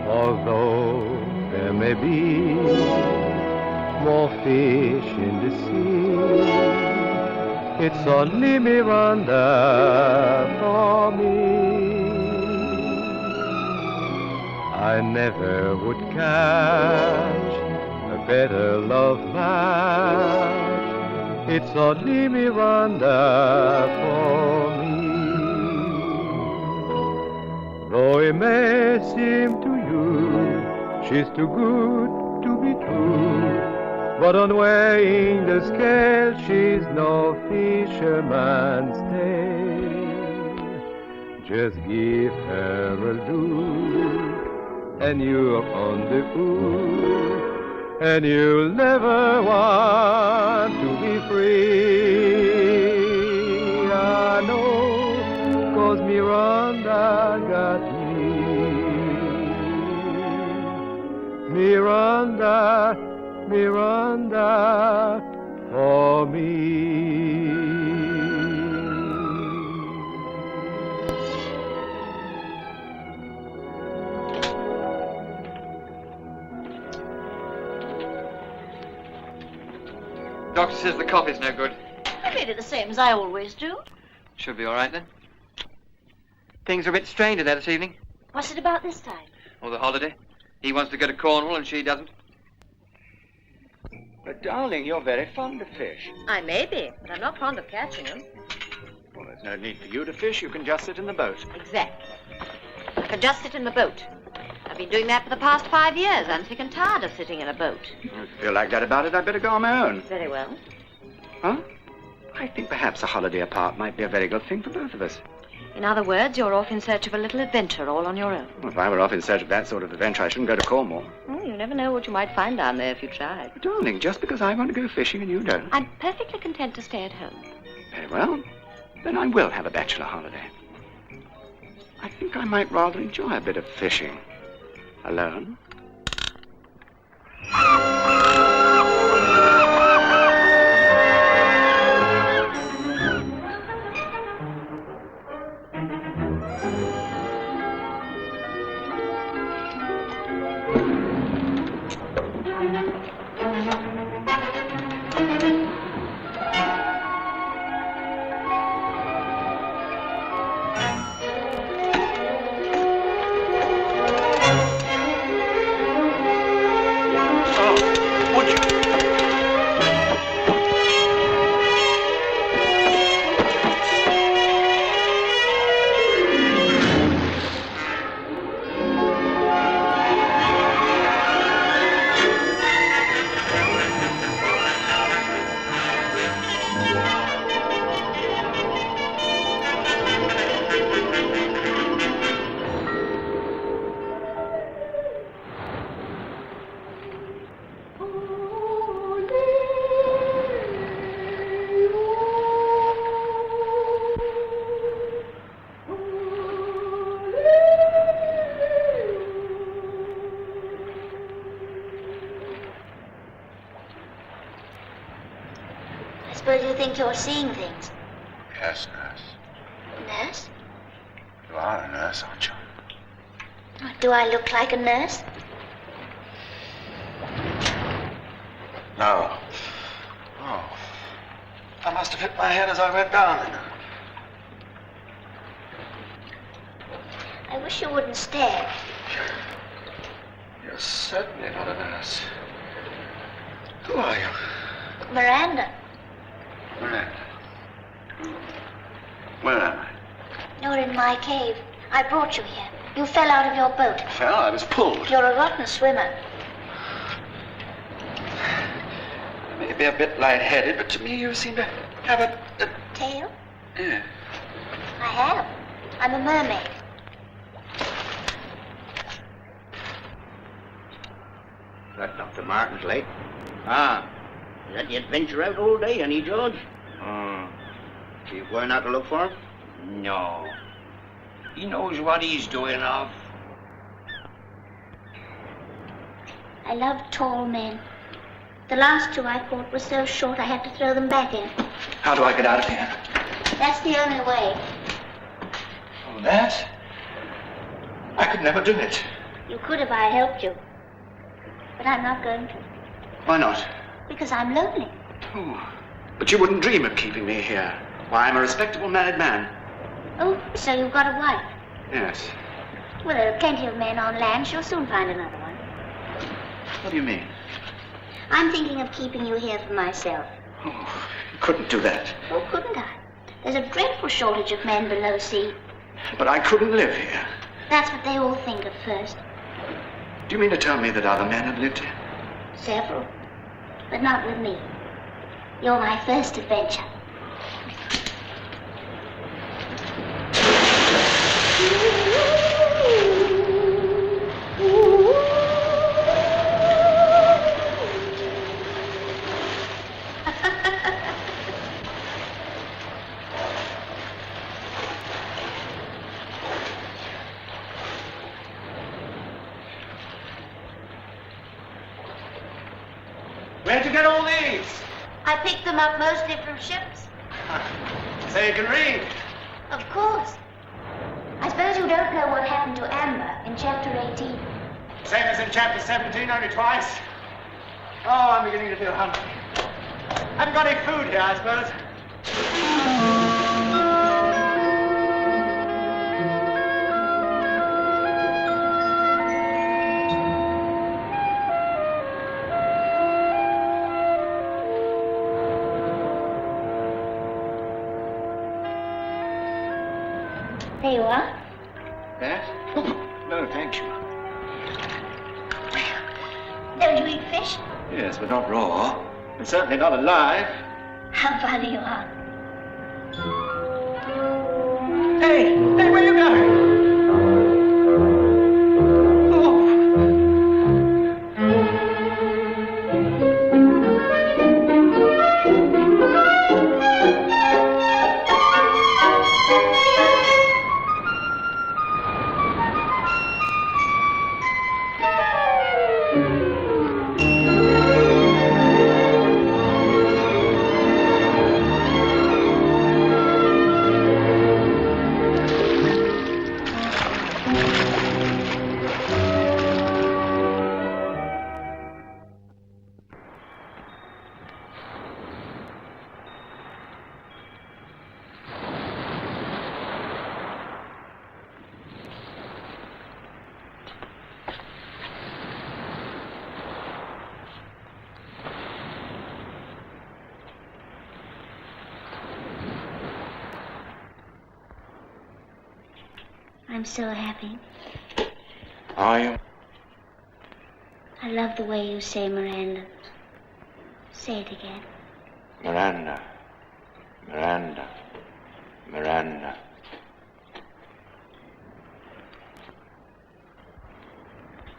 Although there may be more fish in the sea, it's only Miranda for me. I never would catch a better love match. It's only Miranda for me. Though it may seem to you she's too good to be true, but on weighing the scale she's no fisherman's tale. Just give her a look and you're on the hook, and you'll never want to be free. I know, 'cause Miranda got me. Miranda, Miranda for me. Doctor says the coffee's no good. I made it the same as I always do. Should be all right then. Things are a bit strained in there this evening. What's it about this time? Or the holiday. He wants to go to Cornwall and she doesn't. But, darling, you're very fond of fish. I may be, but I'm not fond of catching them. Well, there's no need for you to fish. You can just sit in the boat. Exactly. I can just sit in the boat. I've been doing that for the past 5 years. I'm sick and tired of sitting in a boat. If you feel like that about it, I'd better go on my own. Very well. Huh? I think perhaps a holiday apart might be a very good thing for both of us. In other words, you're off in search of a little adventure all on your own. Well, if I were off in search of that sort of adventure, I shouldn't go to Cornwall. Oh, you never know what you might find down there if you tried. But, darling, just because I want to go fishing and you don't. I'm perfectly content to stay at home. Very well. Then I will have a bachelor holiday. I think I might rather enjoy a bit of fishing. Alone. I suppose you think you're seeing things. Yes, nurse. Nurse? You are a nurse, aren't you? Do I look like a nurse? No. Oh. I must have hit my head as I went down. I wish you wouldn't stare. You're certainly not a nurse. Who are you? Miranda. Miranda. Where am I? You're in my cave. I brought you here. You fell out of your boat. Fell? I was pulled. You're a rotten swimmer. I may be a bit lightheaded, but to me you seem to have a... Tail? Yeah. I have. I'm a mermaid. That Dr. Martin's late. Ah, is that the adventure out all day, any George? So you going out to look for him? No. He knows what he's doing of. I love tall men. The last two I caught were so short I had to throw them back in. How do I get out of here? That's the only way. Oh, that? I could never do it. You could if I helped you. But I'm not going to. Why not? Because I'm lonely. Oh, but you wouldn't dream of keeping me here. Why, I'm a respectable married man. Oh, so you've got a wife? Yes. Well, there are plenty of men on land. She'll soon find another one. What do you mean? I'm thinking of keeping you here for myself. Oh, you couldn't do that. Oh, couldn't I? There's a dreadful shortage of men below sea. But I couldn't live here. That's what they all think at first. Do you mean to tell me that other men have lived here? Several. But not with me. You're my first adventure. Where'd you get all these? I picked them up mostly from ships. So you can read. Of course. I suppose you don't know what happened to Amber in chapter 18. Same as in chapter 17, only twice. Oh, I'm beginning to feel hungry. Haven't got any food here, I suppose. There you are. That? No, thank you. Don't you eat fish? Yes, but not raw. And certainly not alive. How funny you are. Hey, where are you going? I'm so happy. Are you? I love the way you say Miranda. Say it again. Miranda. Miranda. Miranda.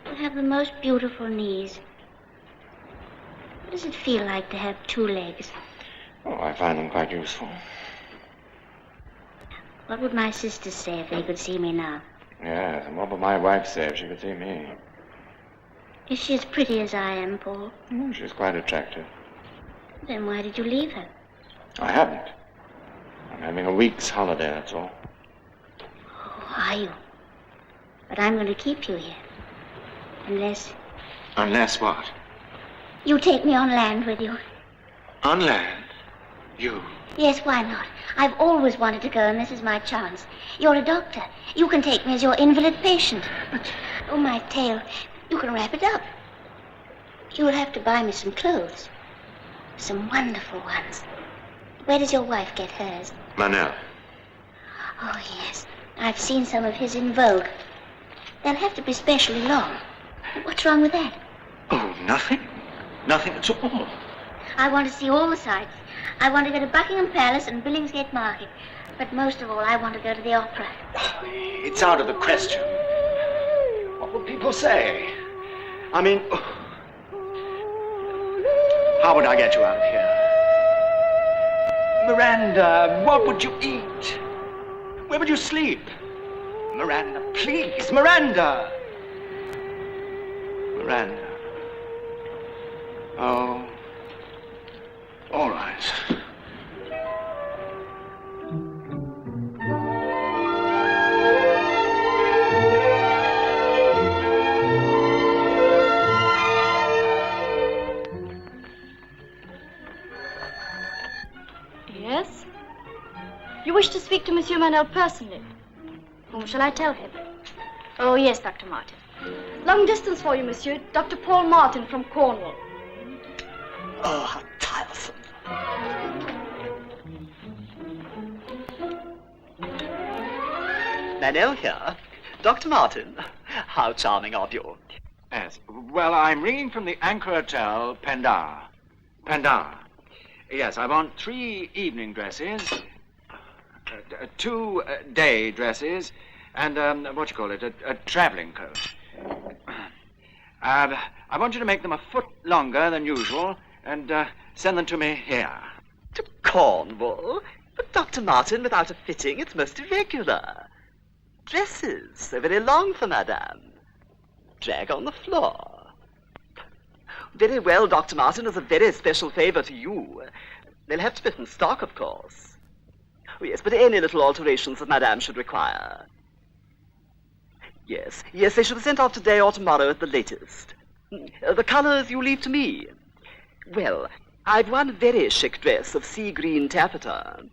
You have the most beautiful knees. What does it feel like to have two legs? Oh, I find them quite useful. What would my sisters say if they could see me now? Yes, and what would my wife say if she could see me? Is she as pretty as I am, Paul? Oh, she's quite attractive. Then why did you leave her? I haven't. I'm having a week's holiday, that's all. Oh, are you? But I'm going to keep you here. Unless... Unless what? you take me on land with you. On land? You? Yes, why not? I've always wanted to go, and this is my chance. You're a doctor. You can take me as your invalid patient. But... Oh, my tail. You can wrap it up. You'll have to buy me some clothes. Some wonderful ones. Where does your wife get hers? Manel. Oh, yes. I've seen some of his in Vogue. They'll have to be specially long. What's wrong with that? Oh, nothing. Nothing at all. I want to see all the sights. I want to go to Buckingham Palace and Billingsgate Market. But most of all, I want to go to the opera. It's out of the question. What will people say? I mean, how would I get you out of here? Miranda, what would you eat? Where would you sleep? Miranda, please, Miranda! Miranda. Oh, all right. wish to speak to Monsieur Manel personally. Whom shall I tell him? Oh, yes, Dr. Martin. Long distance for you, monsieur. Dr. Paul Martin from Cornwall. Oh, how tiresome. Manel here. Dr. Martin. How charming of you. Yes. Well, I'm ringing from the Anchor Hotel, Pendar. Pendar. Yes, I want 3 evening dresses, 2 day dresses, and, a traveling coat. I want you to make them a foot longer than usual and send them to me here. To Cornwall? But, Dr. Martin, without a fitting, it's most irregular. Dresses, so very long for Madame. Drag on the floor. Very well, Dr. Martin, as a very special favor to you. They'll have to fit in stock, of course. Oh, yes, but any little alterations that Madame should require. Yes, they should be sent off today or tomorrow at the latest. The colors you leave to me. Well, I've one very chic dress of sea green taffeta.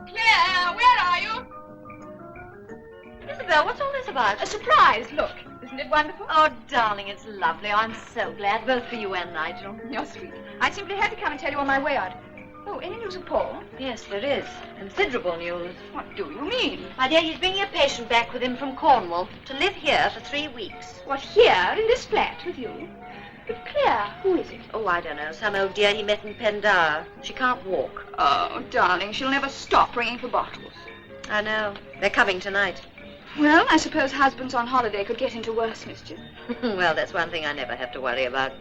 Claire, where are you? Isabel, what's all this about? A surprise, look. Isn't it wonderful? Oh, darling, it's lovely. I'm so glad, both for you and Nigel. You're sweet. I simply had to come and tell you on my way out. Oh, any news of Paul? Yes, there is. Considerable news. What do you mean? My dear, he's bringing a patient back with him from Cornwall to live here for 3 weeks. What, here, in this flat, with you? But Claire, who is it? Oh, I don't know. Some old dear he met in Pendar. She can't walk. Oh, darling, she'll never stop ringing for bottles. I know. They're coming tonight. Well, I suppose husbands on holiday could get into worse mischief. Well, that's one thing I never have to worry about.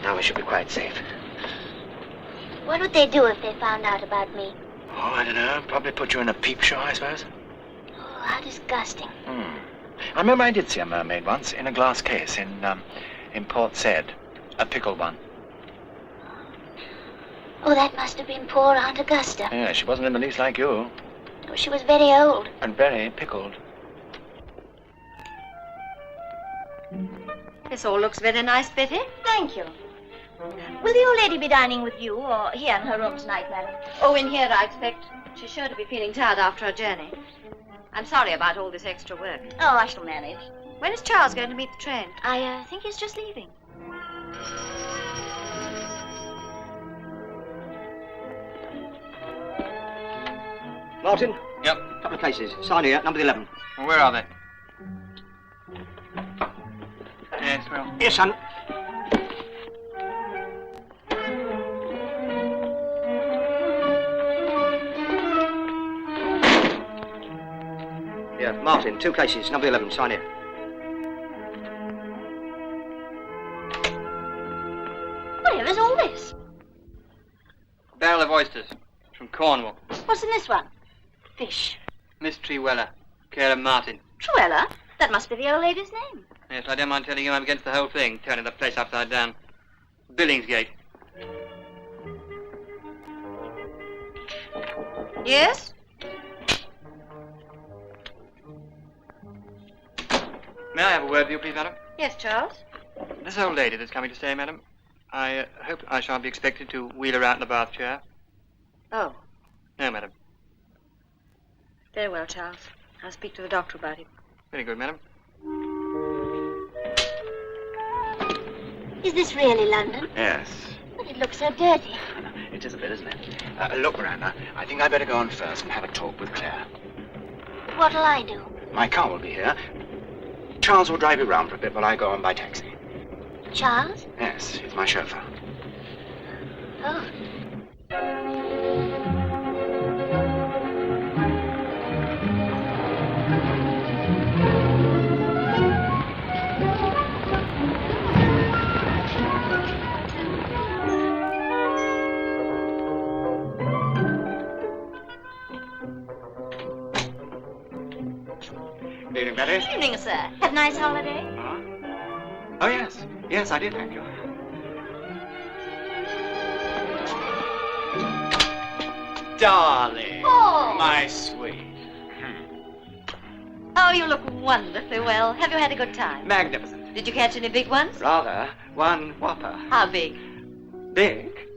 Now we should be quite safe. What would they do if they found out about me? Oh, I don't know. Probably put you in a peep show, I suppose. Oh, how disgusting. I remember I did see a mermaid once in a glass case in Port Said. A pickled one. Oh, that must have been poor Aunt Augusta. Yeah, she wasn't in the least like you. Oh, she was very old. And very pickled. This all looks very nice, Betty. Thank you. Will the old lady be dining with you or here in her room tonight, madam? Oh, in here, I expect. She's sure to be feeling tired after her journey. I'm sorry about all this extra work. Oh, I shall manage. When is Charles going to meet the train? I think he's just leaving. Martin? Yep. Couple of cases. Sign here, number 11. Well, where are they? Yes, well. Yes, son. Yeah, Martin, 2 cases, number 11, sign here. Whatever's all this? Barrel of oysters from Cornwall. What's in this one? Fish. Miss Treweller, care of Martin. Truella? That must be the old lady's name. Yes, I don't mind telling you I'm against the whole thing, turning the place upside down. Billingsgate. Yes? May I have a word with you, please, madam? Yes, Charles. This old lady that's coming to stay, madam, I hope I shan't be expected to wheel her out in a bath chair. Oh, No, madam. very well, Charles. I'll speak to the doctor about it. Very good, madam. Is this really London? Yes. But it looks so dirty. It is a bit, isn't it? Look, Miranda, I think I'd better go on first and have a talk with Claire. What'll I do? My car will be here. Charles will drive you round for a bit while I go on by taxi. Charles? Yes, he's my chauffeur. Oh. Had a nice holiday? Oh, yes. Yes, I did, thank you. Darling. Oh. My sweet. Oh, you look wonderfully well. Have you had a good time? Magnificent. Did you catch any big ones? Rather. One whopper. How big? Big?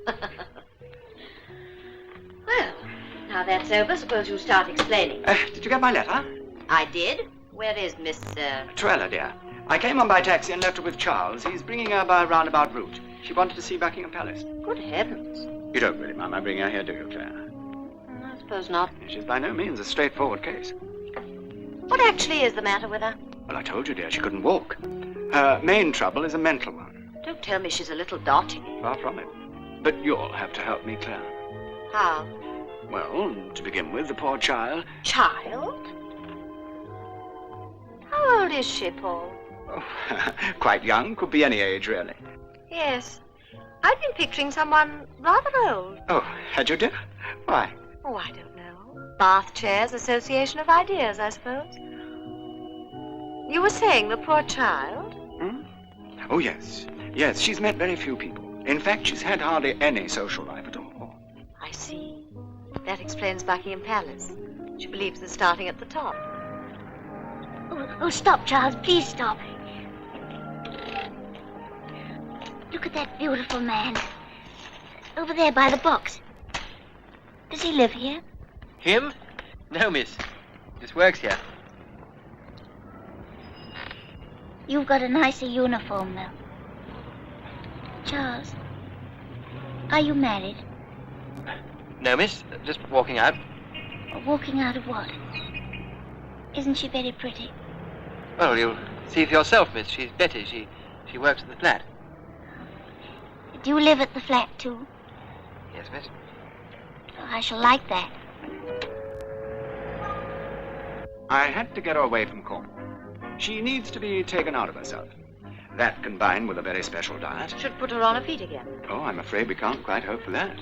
Well, now that's over, suppose you start explaining. Did you get my letter? I did. Where is Miss, Torella, dear. I came on by taxi and left her with Charles. He's bringing her by a roundabout route. She wanted to see Buckingham Palace. Good heavens. You don't really mind my bringing her here, do you, Claire? I suppose not. She's by no means a straightforward case. What actually is the matter with her? Well, I told you, dear, she couldn't walk. Her main trouble is a mental one. Don't tell me she's a little dotty. Far from it. But you'll have to help me, Claire. How? Well, to begin with, the poor child... Child? How old is she, Paul? Oh, quite young. Could be any age, really. Yes. I've been picturing someone rather old. Oh, had you, dear? Why? Oh, I don't know. Bath chairs, association of ideas, I suppose. You were saying the poor child? Oh, yes. Yes, she's met very few people. In fact, she's had hardly any social life at all. I see. That explains Buckingham Palace. She believes in starting at the top. Oh, stop, Charles. Please stop. Look at that beautiful man. Over there by the box. Does he live here? Him? No, miss. Just works here. You've got a nicer uniform, though. Charles, are you married? No, miss. Just walking out. Walking out of what? Isn't she very pretty? Well, you'll see for yourself, miss. She's Betty. She works at the flat. Do you live at the flat, too? Yes, miss. Oh, I shall like that. I had to get her away from Cornwall. She needs to be taken out of herself. That combined with a very special diet. Should put her on her feet again. Oh, I'm afraid we can't quite hope for that.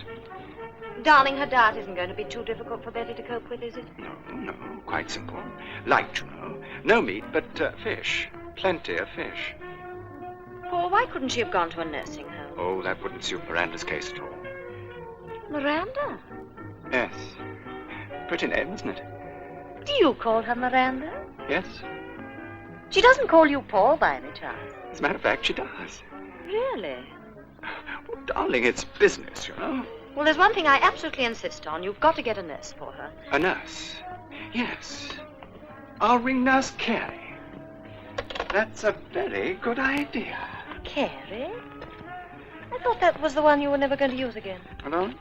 Darling, her diet isn't going to be too difficult for Betty to cope with, is it? No, quite simple. Light, you know. No meat, but fish. Plenty of fish. Paul, why couldn't she have gone to a nursing home? Oh, that wouldn't suit Miranda's case at all. Miranda? Yes. Pretty name, isn't it? Do you call her Miranda? Yes. She doesn't call you Paul by any chance. As a matter of fact, she does. Really? Oh, darling, it's business, you know. Well, there's one thing I absolutely insist on. You've got to get a nurse for her. A nurse? Yes. I'll ring Nurse Carey. That's a very good idea. Carey? I thought that was the one you were never going to use again. Hello?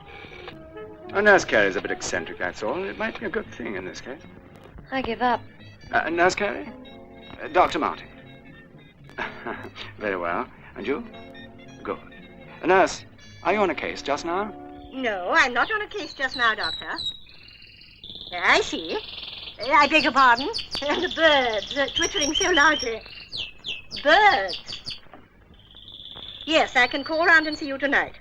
Oh, Nurse Carey's a bit eccentric, that's all. It might be a good thing in this case. I give up. Nurse Carey? Dr. Martin. Very well. And you? Good. Nurse, are you on a case just now? No, I'm not on a case just now, Doctor. I see. I beg your pardon. And the birds are twittering so loudly. Birds. Yes, I can call round and see you tonight.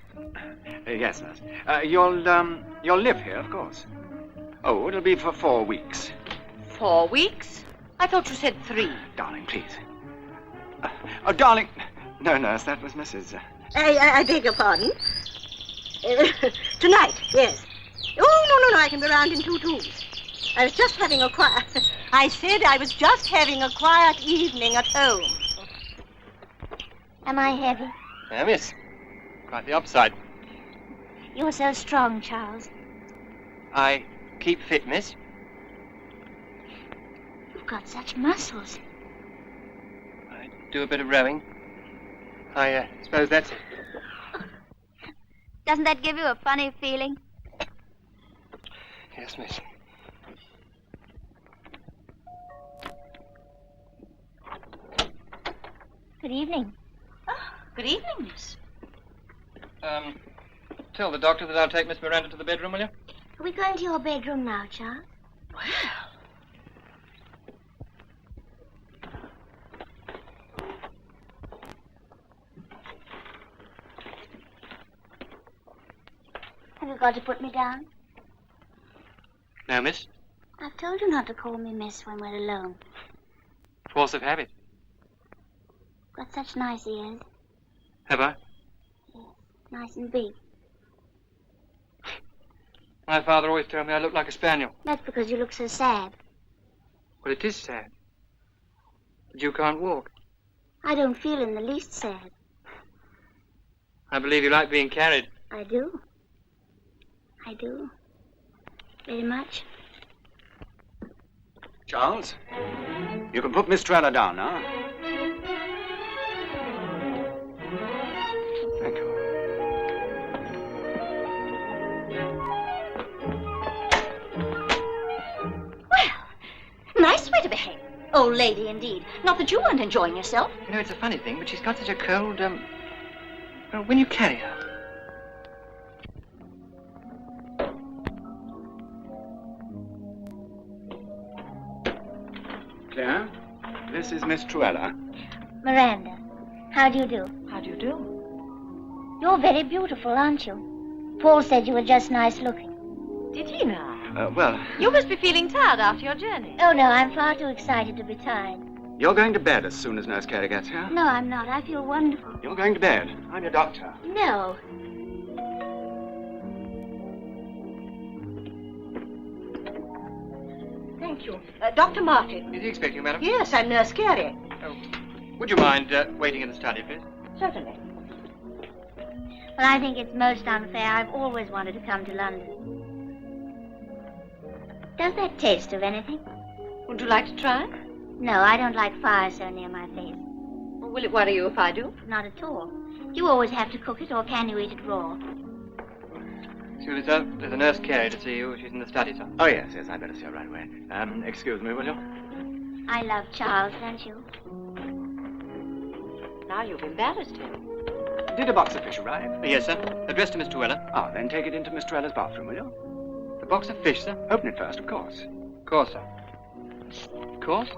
Yes, nurse. You'll live here, of course. Oh, it'll be for 4 weeks. 4 weeks? I thought you said 3. Darling, please. Oh, darling. No, nurse, that was Mrs. I beg your pardon. Tonight, yes. Oh, no, I can be round in 2 twos. I was just having a quiet... I said I was just having a quiet evening at home. Am I heavy? Yeah, miss. Quite the upside. You're so strong, Charles. I keep fit, miss. You've got such muscles. I do a bit of rowing. I suppose that's it. Doesn't that give you a funny feeling? Yes, miss. Good evening. Good evening, miss. Tell the doctor that I'll take Miss Miranda to the bedroom, will you? Are we going to your bedroom now, Charles? Well. Have you got to put me down? No, miss. I've told you not to call me miss when we're alone. Force of habit. Got such nice ears. Have I? Yes, nice and big. My father always told me I looked like a spaniel. That's because you look so sad. Well, it is sad. But you can't walk. I don't feel in the least sad. I believe you like being carried. I do. I do. Very much. Charles, you can put Miss Trella down now. Thank you. Nice way to behave. Old lady, indeed. Not that you weren't enjoying yourself. You know, it's a funny thing, but she's got such a cold, well, when you carry her. Claire, this is Miss Truella. Miranda, how do you do? How do you do? You're very beautiful, aren't you? Paul said you were just nice looking. Did he now? Well, You must be feeling tired after your journey. Oh, no, I'm far too excited to be tired. you're going to bed as soon as Nurse Carey gets here. No, I'm not. I feel wonderful. You're going to bed. I'm your doctor. No. Thank you. Dr. Martin. Is he expecting you, madam? Yes, I'm Nurse Carey. Oh. Would you mind waiting in the study, please? Certainly. Well, I think it's most unfair. I've always wanted to come to London. Does that taste of anything? Would you like to try? No, I don't like fire so near my face. Well, will it worry you if I do? Not at all. Do you always have to cook it, or can you eat it raw? Excuse me, sir. There's a Nurse Carey to see you. She's in the study, sir. Oh, yes, I'd better see her right away. Excuse me, will you? I love Charles, don't you? Now you've embarrassed him. Did a box of fish arrive? Yes, sir. Addressed to Miss Truella. Ah, then take it into Miss Truella's bathroom, will you? A box of fish, sir? Open it first, of course. Of course, sir. Of course?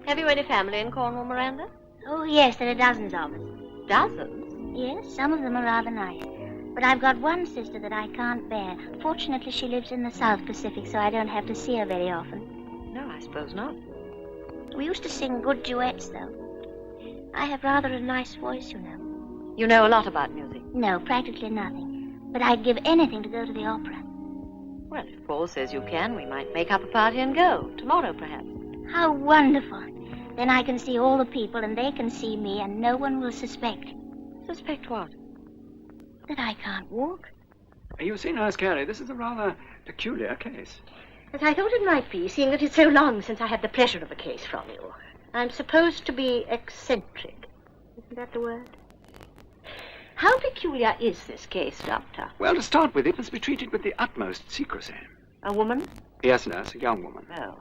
Have you any family in Cornwall, Miranda? Oh, yes, there are dozens of us. Dozens? Yes, some of them are rather nice. But I've got one sister that I can't bear. Fortunately, she lives in the South Pacific, so I don't have to see her very often. No, I suppose not. We used to sing good duets, though. I have rather a nice voice, you know. You know a lot about music. No, practically nothing. But I'd give anything to go to the opera. Well, if Paul says you can, we might make up a party and go. Tomorrow, perhaps. How wonderful. Then I can see all the people, and they can see me, and no one will suspect. Suspect what? That I can't walk. You see, Nurse Carey, this is a rather peculiar case. As I thought it might be, seeing that it's so long since I had the pleasure of a case from you. I'm supposed to be eccentric. Isn't that the word? How peculiar is this case, Doctor? Well, to start with, it must be treated with the utmost secrecy. A woman? Yes, nurse, a young woman. Oh.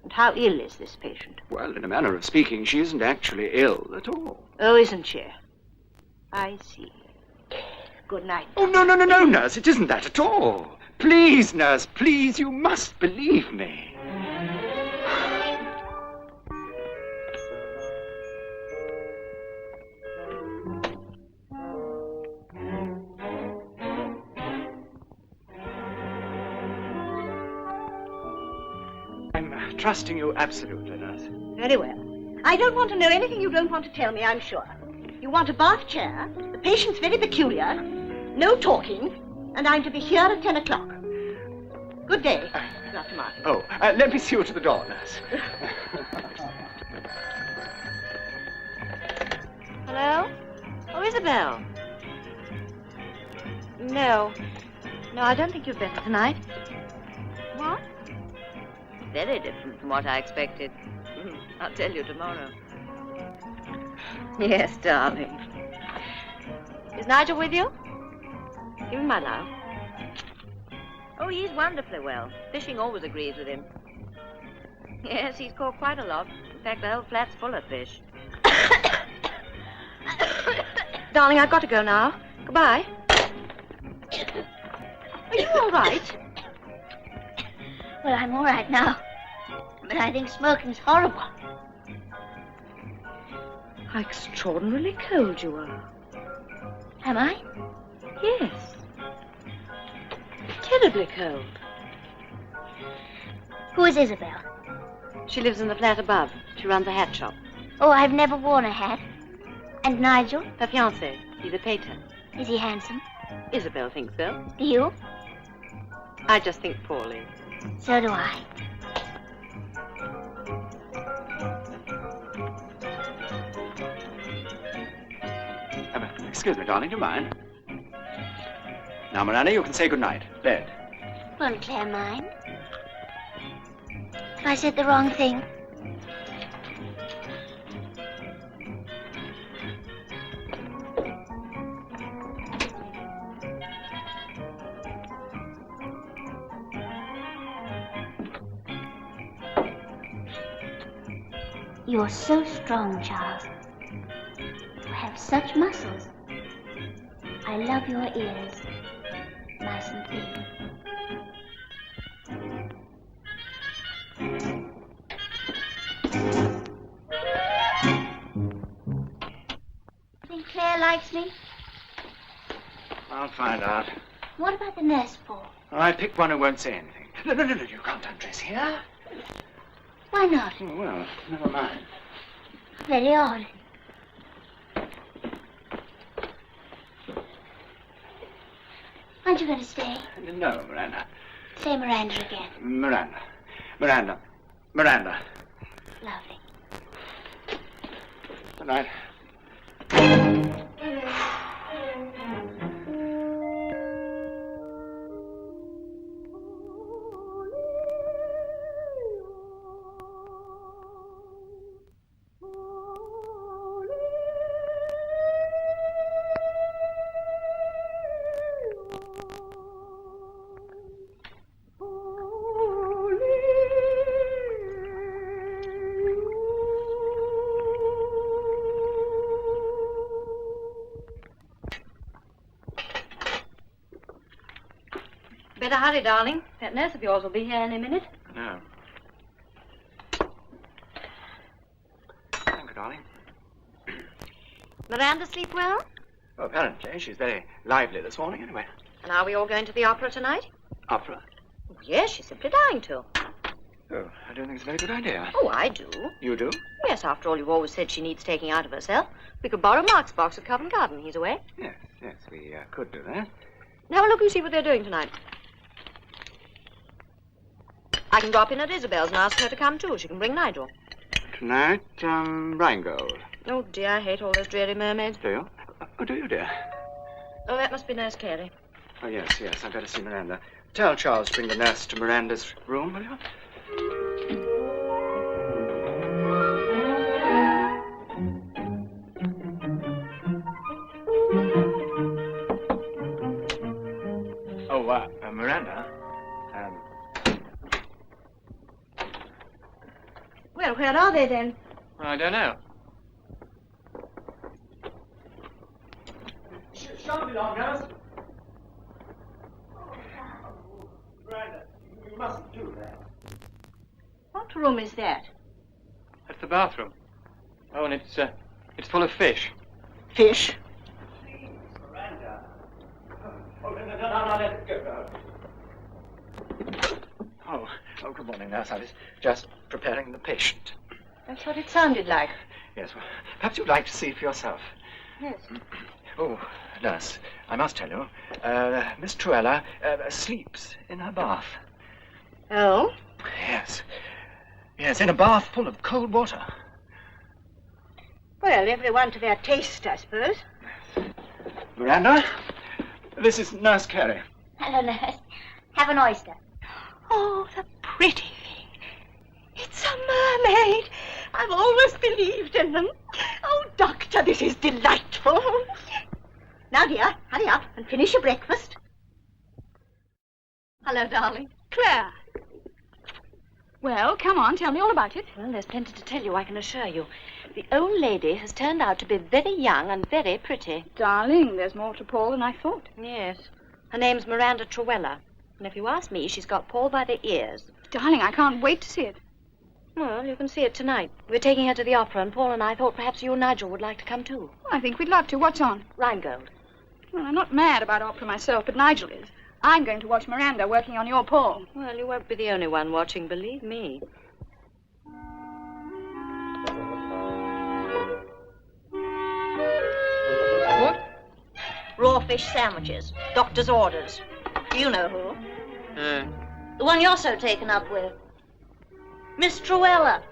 And how ill is this patient? Well, in a manner of speaking, she isn't actually ill at all. Oh, isn't she? I see. Good night. Oh, no, nurse, it isn't that at all. Please, nurse, please, you must believe me. I'm trusting you absolutely, nurse. Very well. I don't want to know anything you don't want to tell me, I'm sure. You want a bath chair, the patient's very peculiar, no talking, and I'm to be here at 10 o'clock. Good day, Dr. Martin. Oh, let me see you to the door, nurse. Hello? Oh, Isabel. No. No, I don't think you'd better tonight. What? Very different from what I expected. I'll tell you tomorrow. Yes, darling. Is Nigel with you? Give him my love. Oh, he's wonderfully well. Fishing always agrees with him. Yes, he's caught quite a lot. In fact, the whole flat's full of fish. Darling, I've got to go now. Goodbye. Are you all right? Well, I'm all right now. But I think smoking's horrible. How extraordinarily cold you are. Am I? Yes. Terribly cold. Who is Isabel? She lives in the flat above. She runs a hat shop. Oh, I've never worn a hat. And Nigel? Her fiancé. He's a painter. Is he handsome? Isabel thinks so. Do you? I just think poorly. So do I. Excuse me, darling, do you mind? Now, Miranda, you can say goodnight. Bed. Won't Claire mind? If I said the wrong thing? You're so strong, Charles. You have such muscles. I love your ears. Nice and big. Think Claire likes me? I'll find out. What about the nurse, Paul? I picked one who won't say anything. No, you can't undress here. Why not? Oh, well, never mind. Very odd. Aren't you going to stay? No, Miranda. Say Miranda again. Miranda. Lovely. Good night. Better hurry, darling. That nurse of yours will be here any minute. No. Thank you, darling. Miranda sleep well? Oh, apparently. She's very lively this morning, anyway. And are we all going to the opera tonight? Opera? Oh, yes, she's simply dying to. Oh, I don't think it's a very good idea. Oh, I do. You do? Yes, after all, you've always said she needs taking out of herself. We could borrow Mark's box at Covent Garden. He's away. Yes, we could do that. Have a look and see what they're doing tonight. I can drop in at Isabel's and ask her to come, too. She can bring Nigel. Tonight, Rheingold. Oh, dear, I hate all those dreary mermaids. Do you? Oh, do you, dear? Oh, that must be Nurse Carey. Oh, yes, I'd better see Miranda. Tell Charles to bring the nurse to Miranda's room, will you? Oh, Miranda. Well, where are they then? I don't know. Shan't be long, nurse. Miranda, you mustn't do that. What room is that? That's the bathroom. Oh, and it's full of fish. Fish? Please, Miranda. Oh, no, let it go. Oh, good morning, nurse. I was just preparing the patient. That's what it sounded like. Yes, well, perhaps you'd like to see for yourself. Yes. Oh, nurse, I must tell you, Miss Truella sleeps in her bath. Oh? Yes, in a bath full of cold water. Well, everyone to their taste, I suppose. Miranda, this is Nurse Carey. Hello, nurse. Have an oyster. Oh, the pretty thing. It's a mermaid. I've always believed in them. Oh, Doctor, this is delightful. Now, dear, hurry up and finish your breakfast. Hello, darling. Claire. Well, come on, tell me all about it. Well, there's plenty to tell you, I can assure you. The old lady has turned out to be very young and very pretty. Darling, there's more to Paul than I thought. Yes. Her name's Miranda Truella. And if you ask me, she's got Paul by the ears. Darling, I can't wait to see it. Well, you can see it tonight. We're taking her to the opera, and Paul and I thought perhaps you and Nigel would like to come too. I think we'd love to. What's on? Rheingold. Well, I'm not mad about opera myself, but Nigel is. I'm going to watch Miranda working on your Paul. Well, you won't be the only one watching, believe me. fish sandwiches. Doctor's orders. You know who. The one you're so taken up with. Miss Truella.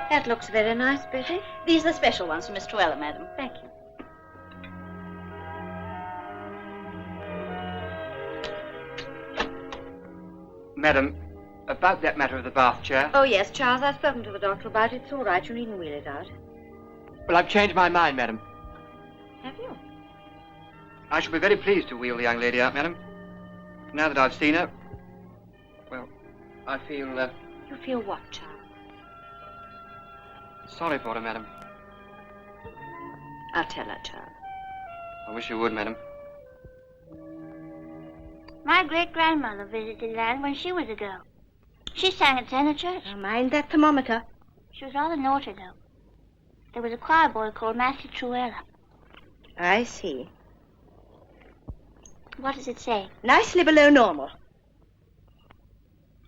That looks very nice, Betty. These are the special ones for Miss Truella, madam. Thank you. Madam, about that matter of the bath chair. Oh, yes, Charles, I've spoken to the doctor about it. It's all right. You needn't wheel it out. Well, I've changed my mind, madam. Have you? I shall be very pleased to wheel the young lady out, madam. Now that I've seen her, well, I feel, You feel what, Charles? sorry for her, madam. I'll tell her, Charles. I wish you would, madam. My great-grandmother visited land when she was a girl. She sang at Senate Church. Now mind that thermometer. She was rather naughty, though. There was a choir boy called Master Truella. I see. What does it say? Nicely below normal.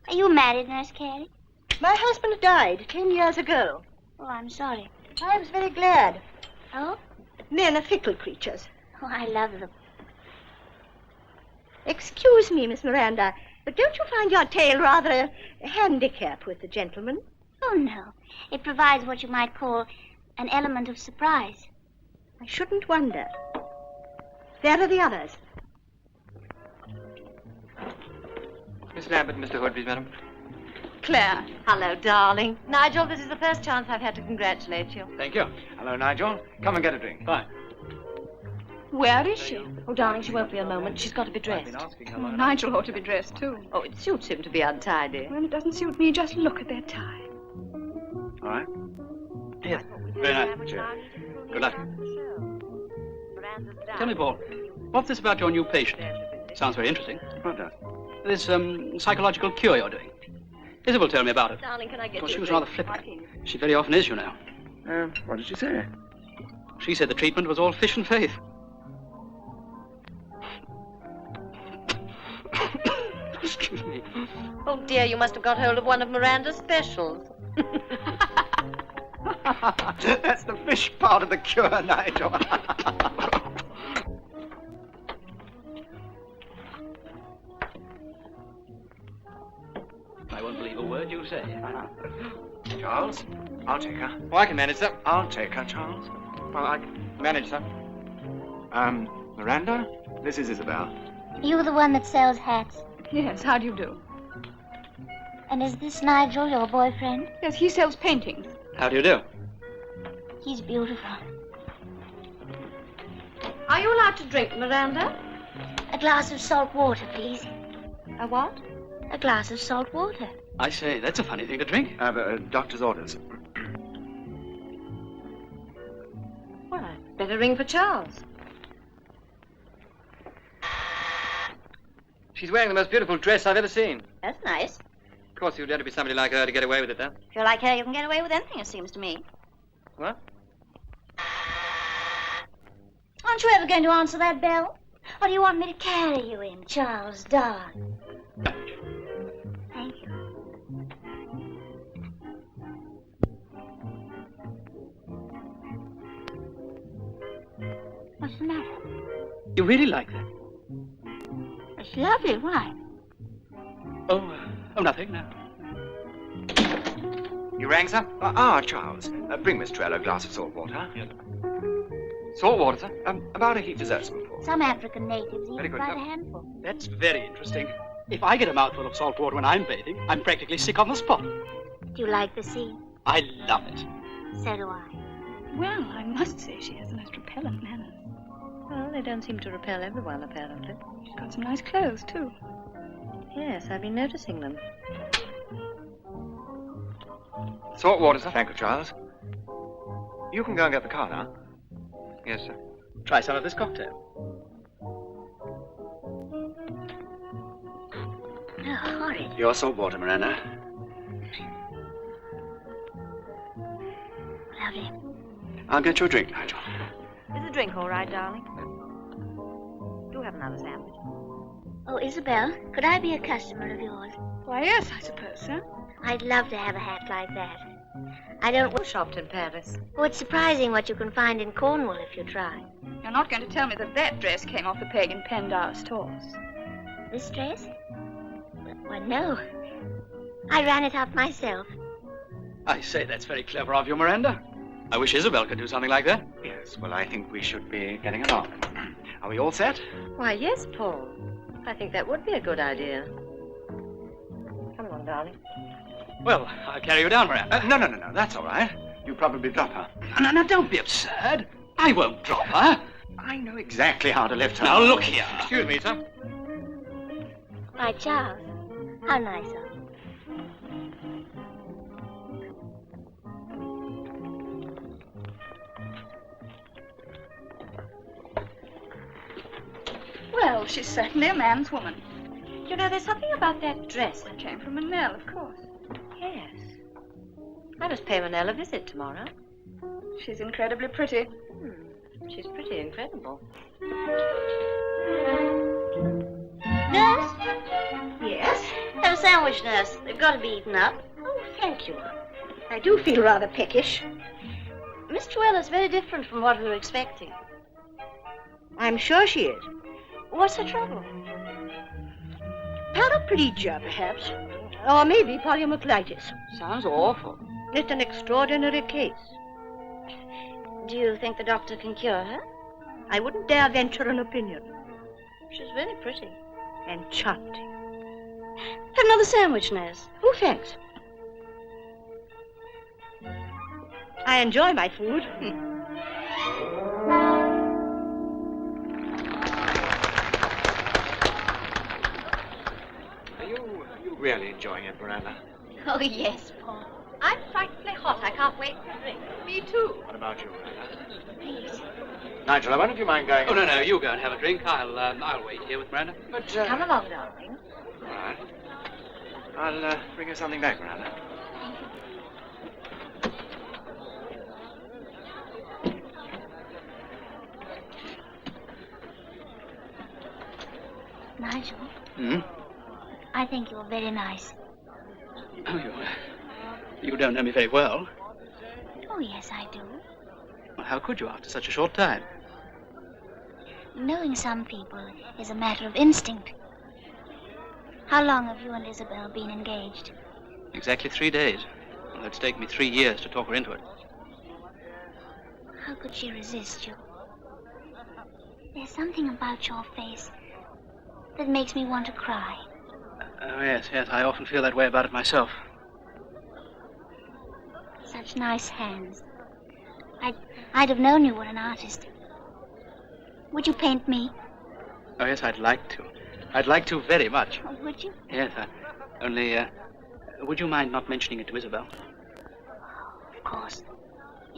Are you married, Nurse Carey? My husband died 10 years ago. Oh, I'm sorry. I was very glad. Oh? Men are fickle creatures. Oh, I love them. Excuse me, Miss Miranda, but don't you find your tale rather a handicap with the gentleman? Oh, no. It provides what you might call an element of surprise. I shouldn't wonder. There are the others. Miss Lambert and Mr. Hood, please, madam. Claire. Hello, darling. Nigel, this is the first chance I've had to congratulate you. Thank you. Hello, Nigel. Come and get a drink. Fine. Where is she? Oh, darling, she won't be a moment. She's got to be dressed. Nigel ought to be dressed, too. Oh, it suits him to be untidy. Well, it doesn't suit me. Just look at that tie. All right. Yes. Very nice. Cheers. Good luck. Tell me, Paul, what's this about your new patient? Sounds very interesting. What does? This psychological cure you're doing. Isabel told me about it. Darling, can I get Well, you she was a rather drink? flippant. She very often is, you know. What did she say? She said the treatment was all fish and faith. Excuse me. Oh, dear, you must have got hold of one of Miranda's specials. That's the fish part of the cure, Nigel. I won't believe a word you say. Charles, I'll take her. Oh, I can manage, sir. I'll take her, Charles. Well, I can manage, sir. Miranda, this is Isabel. You the one that sells hats. Yes, how do you do? And is this Nigel, your boyfriend? Yes, he sells paintings. How do you do? He's beautiful. Are you allowed to drink, Miranda? A glass of salt water, please. A what? A glass of salt water. I say, that's a funny thing to drink. Doctor's orders. Well, I'd better ring for Charles. She's wearing the most beautiful dress I've ever seen. That's nice. Of course, you'd have to be somebody like her to get away with it, though. If you're like her, you can get away with anything, it seems to me. What? Aren't you ever going to answer that bell? Or do you want me to carry you in, Charles, darling? Thank you. What's the matter? You really like that? It's lovely. Why? Oh, nothing, no. You rang, sir? Charles. Bring Miss Trell a glass of salt water. Yes. Salt water, sir? About a heat dessertspoonful. Some African natives eat Very good, quite sir. a handful. That's very interesting. If I get a mouthful of salt water when I'm bathing, I'm practically sick on the spot. Do you like the sea? I love it. So do I. Well, I must say she has the most repellent manners. Well, they don't seem to repel everyone, apparently. She's got some nice clothes, too. Yes, I've been noticing them. Salt water, sir? Thank you, Charles. You can go and get the car now. Yes, sir. Try some of this cocktail. Oh, horrid. Your salt water, Miranda. Lovely. I'll get you a drink, Nigel. Is the drink all right, darling? Do have another sandwich. Oh, Isabel, could I be a customer of yours? Why, yes, I suppose so. I'd love to have a hat like that. I don't shopped in Paris. Oh, it's surprising what you can find in Cornwall if you try. You're not going to tell me that dress came off the peg in Pendower stores. This dress? Well, no. I ran it up myself. I say, that's very clever of you, Miranda. I wish Isabel could do something like that. Yes, well, I think we should be getting along. Are we all set? Why, yes, Paul. I think that would be a good idea. Come along, darling. Well, I'll carry you down, Miranda. No, that's all right. You'll probably drop her. No, don't be absurd. I won't drop her. I know exactly how to lift her. Now, look here. Excuse me, sir. Why, Charles, how nice of you. Well, she's certainly a man's woman. You know, there's something about that dress. It came from Manel, of course. Yes. I must pay Manel a visit tomorrow. She's incredibly pretty. She's pretty incredible. Nurse? Yes? Have a sandwich, nurse. They've got to be eaten up. Oh, thank you. I do feel rather peckish. Miss Truella's very different from what we were expecting. I'm sure she is. What's the trouble? Paraplegia, perhaps. Or maybe poliomyelitis. Sounds awful. It's an extraordinary case. Do you think the doctor can cure her? I wouldn't dare venture an opinion. She's very pretty. Enchanting. Have another sandwich, nurse. Oh, thanks. I enjoy my food. Are you really enjoying it, Miranda? Oh, yes, Paul. I'm frightfully hot. I can't wait for a drink. Me too. What about you, Miranda? Please. Nigel, I wonder if you mind going... Oh, no, you go and have a drink. I'll wait here with Miranda. But, Come along, darling. All right. I'll bring you something back, Miranda. Nigel, Hmm? I think you're very nice. Oh, you don't know me very well. Oh, yes, I do. Well, how could you after such a short time? Knowing some people is a matter of instinct. How long have you and Isabel been engaged? Exactly 3 days. Well, it's taken me 3 years to talk her into it. How could she resist you? There's something about your face that makes me want to cry. Oh, yes, I often feel that way about it myself. Such nice hands. I'd have known you were an artist. Would you paint me? Oh, yes, I'd like to. I'd like to very much. Oh, would you? Yes, only, would you mind not mentioning it to Isabel? Of course.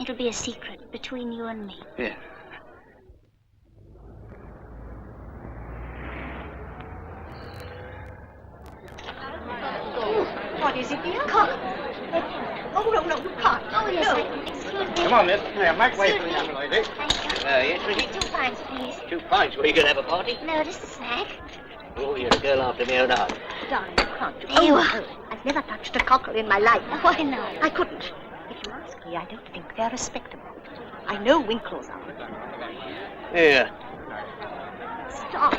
It'll be a secret between you and me. Yeah. What is it, dear? Cock. Oh, no, you can't. Oh, yes, No. excuse me. Come on, miss. Here, make way for the young lady. Thank you. Yes, Ricky? 2 pints, please. 2 pints. Were you going to have a party? No, just a snack. Oh, you're a girl after my own heart. Darling, you can't do There you are. I've never touched a cockle in my life. Oh, I know. I couldn't. If you ask me, I don't think they're respectable. I know Winkles are. Here. Stop.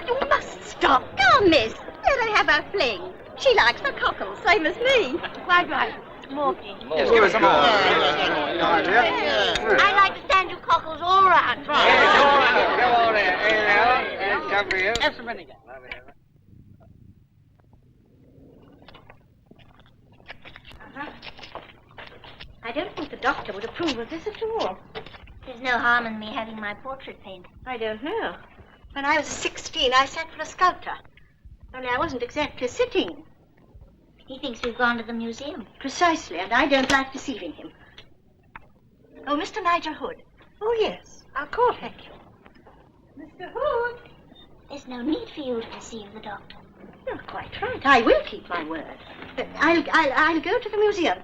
You must stop. Come, miss. Let her have her fling. She likes the cockle, same as me. Quite right. More, please. Yes, give us some more. I like to stand you cockles all round. Come on in. Here, come for you. Have some vinegar. I don't think the doctor would approve of this at all. There's no harm in me having my portrait painted. I don't know. When I was 16, I sat for a sculptor. Only I wasn't exactly sitting. He thinks we've gone to the museum. Precisely, and I don't like deceiving him. Oh, Mr. Nigel Hood. Oh, yes. I'll call, thank you. Mr. Hood. There's no need for you to deceive the doctor. You're quite right. I will keep my word. I'll go to the museum.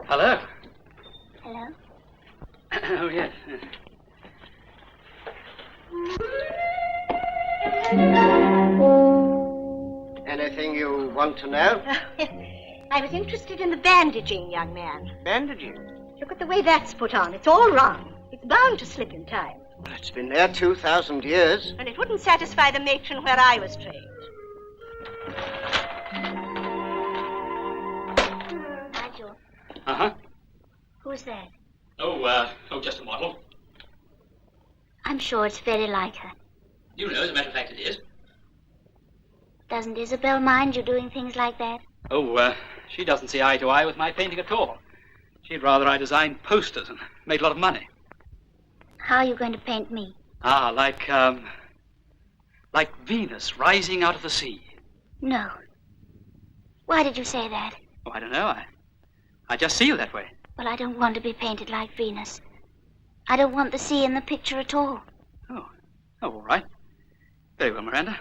Hello. Hello? Oh, yes. Anything you want to know? I was interested in the bandaging, young man. Bandaging? Look at the way that's put on. It's all wrong. It's bound to slip in time. Well, it's been there 2,000 years. And it wouldn't satisfy the matron where I was trained. Nigel, Uh-huh. who's that? Oh, just a model. I'm sure it's very like her. You know, as a matter of fact, it is. Doesn't Isabel mind you doing things like that? Oh, she doesn't see eye to eye with my painting at all. She'd rather I designed posters and made a lot of money. How are you going to paint me? Ah, like Venus rising out of the sea. No. Why did you say that? Oh, I don't know. I just see you that way. Well, I don't want to be painted like Venus. I don't want the sea in the picture at all. Oh, all right. Very well, Miranda.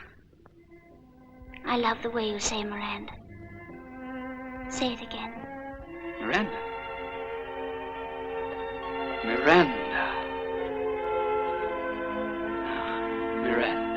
I love the way you say Miranda. Say it again. Miranda. Miranda. Miranda.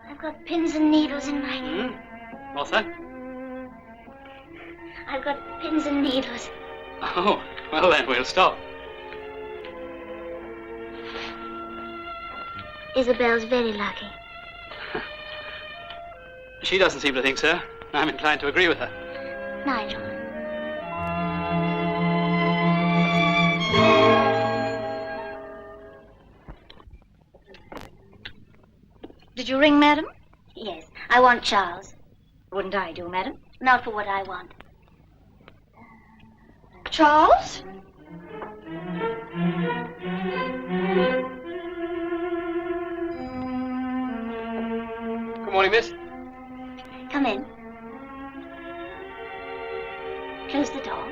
I've got pins and needles in my... What's that? I've got pins and needles. Oh, well then, we'll stop. Isabel's very lucky. She doesn't seem to think so. I'm inclined to agree with her. Nigel. Did you ring, madam? Yes, I want Charles. Wouldn't I do, madam? Not for what I want. Charles? Good morning, miss. Come in. Close the door.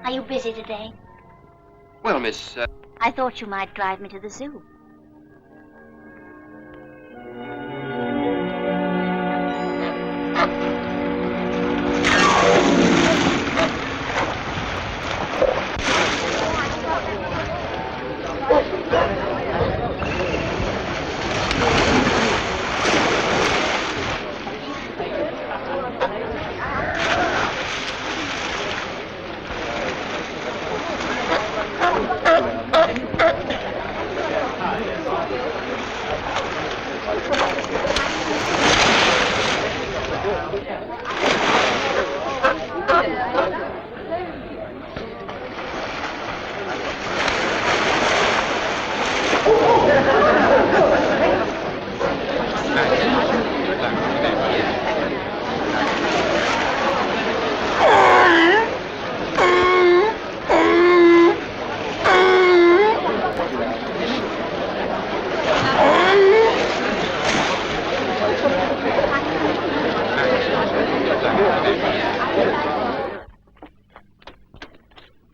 Are you busy today? Well, miss, I thought you might drive me to the zoo.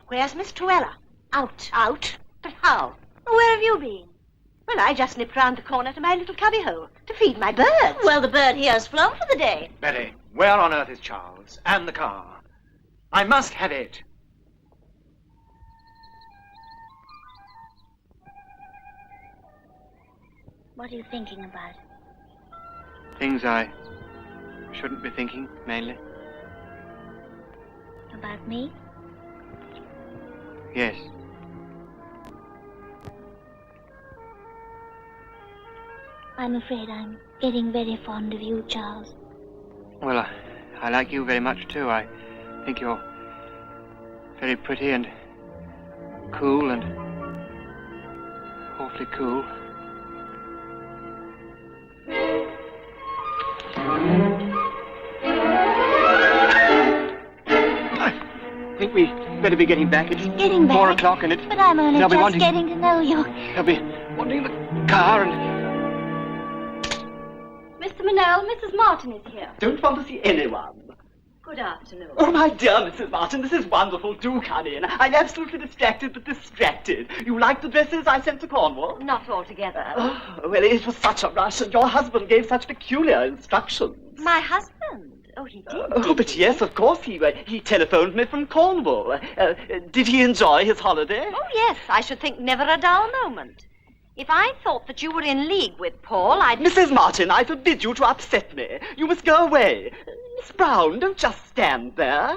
Where's Miss Truella? Out. Out? But how? Where have you been? Well, I just slipped round the corner to my little cubbyhole to feed my birds. Well, the bird here has flown for the day. Betty, where on earth is Charles? And the car? I must have it. What are you thinking about? Things I shouldn't be thinking, mainly. About me? Yes. I'm afraid I'm getting very fond of you, Charles. Well, I like you very much, too. I think you're very pretty and cool and awfully cool. I think we better be getting back. It's Getting back? 4 o'clock and But I'm only they'll be just wanting- getting to know you. They'll be wanting the car and... Mr. Manel, Mrs. Martin is here. Don't want to see anyone. Good afternoon. Oh, my dear Mrs. Martin, this is wonderful. Do come in. I'm absolutely distracted, but distracted. You like the dresses I sent to Cornwall? Not altogether. Oh, well, it was such a rush, and your husband gave such peculiar instructions. My husband? Oh, he did. Oh, but yes, of course, he telephoned me from Cornwall. Did he enjoy his holiday? Oh, yes, I should think never a dull moment. If I thought that you were in league with Paul, I'd... Mrs. Martin, I forbid you to upset me. You must go away. Miss Brown, don't just stand there.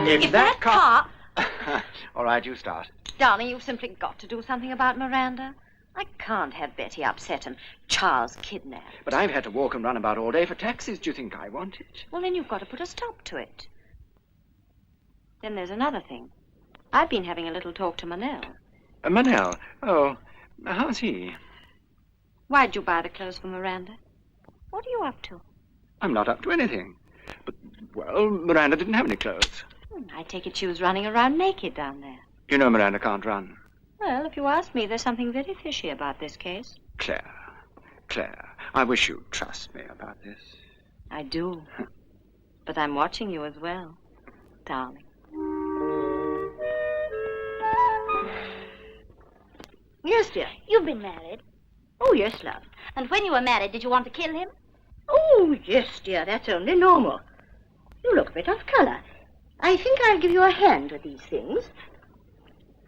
If that car... All right, you start. Darling, you've simply got to do something about Miranda. I can't have Betty upset and Charles kidnapped. But I've had to walk and run about all day for taxis. Do you think I want it? Well, then you've got to put a stop to it. Then there's another thing. I've been having a little talk to Manel. Manel? Oh, how's he? Why'd you buy the clothes for Miranda? What are you up to? I'm not up to anything. But, well, Miranda didn't have any clothes. I take it she was running around naked down there. You know Miranda can't run. Well, if you ask me, there's something very fishy about this case. Claire, I wish you'd trust me about this. I do. But I'm watching you as well, darling. Yes, dear. You've been married. Oh, yes, love. And when you were married, did you want to kill him? Oh, yes, dear. That's only normal. You look a bit off colour. I think I'll give you a hand with these things.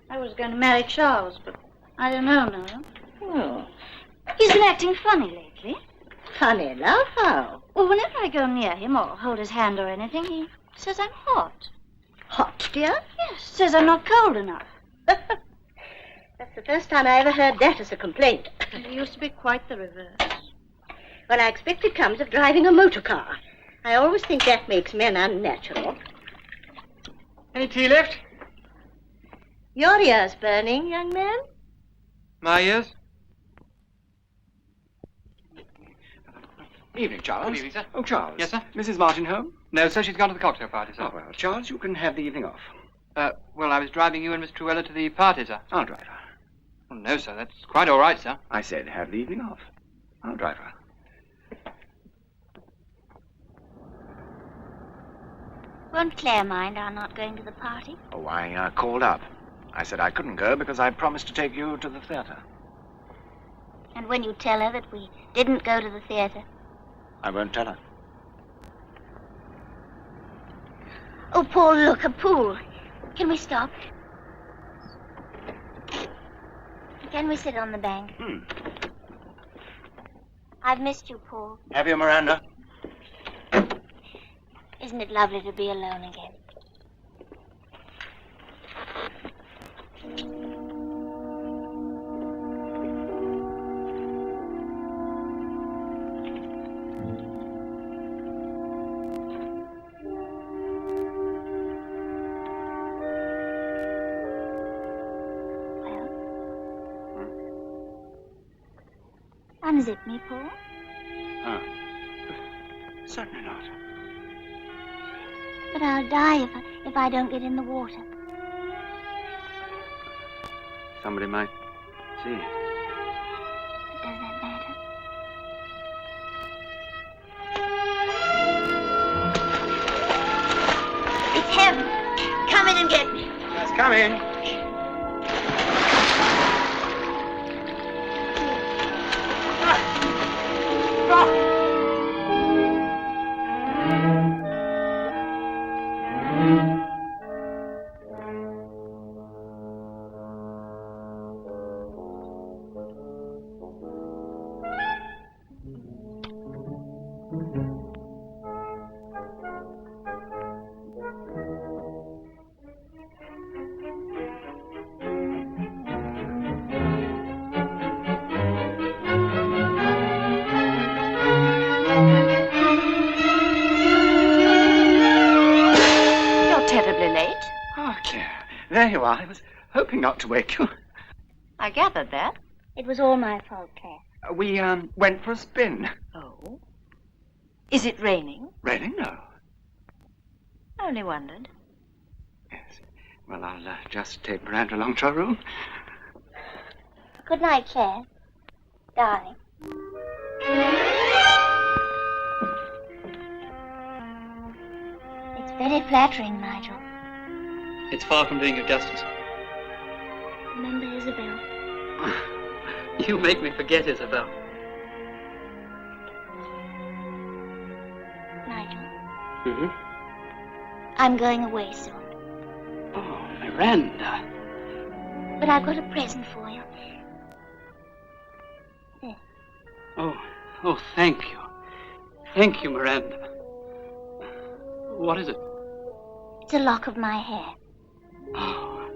I was going to marry Charles, but I don't know now. Oh. He's been acting funny lately. Funny, love? How? Well, whenever I go near him or hold his hand or anything, he says I'm hot. Hot, dear? Yes, says I'm not cold enough. That's the first time I ever heard that as a complaint. It used to be quite the reverse. Well, I expect it comes of driving a motor car. I always think that makes men unnatural. Any tea left? Your ears burning, young man? My ears? Evening, Charles. Good evening, sir. Oh, Charles. Yes, sir? Mrs. Martin home? No, sir, she's gone to the cocktail party, sir. Oh, well, Charles, you can have the evening off. Well, I was driving you and Miss Truella to the party, sir. I'll drive her. Oh, no, sir, that's quite all right, sir. I said have the evening off. I'll drive her. Won't Claire mind our not going to the party? Oh, I called up. I said I couldn't go because I promised to take you to the theater. And when you tell her that we didn't go to the theater? I won't tell her. Oh, Paul, look, a pool. Can we stop? Can we sit on the bank? I've missed you, Paul. Have you, Miranda? Isn't it lovely to be alone again? Unzip me, Paul. Certainly not. But I'll die if I don't get in the water. Somebody might see. Does that matter? It's him. Come in and get me. Yes, come in. Claire, there you are. I was hoping not to wake you. I gathered that. It was all my fault, Claire. We went for a spin. Oh? Is it raining? Raining? No. I only wondered. Yes. Well, I'll just take Miranda along to her room. Good night, Claire. Darling. It's very flattering, Nigel. It's far from doing you justice. Remember Isabel. You make me forget Isabel. Nigel. Mm-hmm. I'm going away soon. Oh, Miranda. But I've got a present for you. There. Oh, thank you. Thank you, Miranda. What is it? It's a lock of my hair. Oh,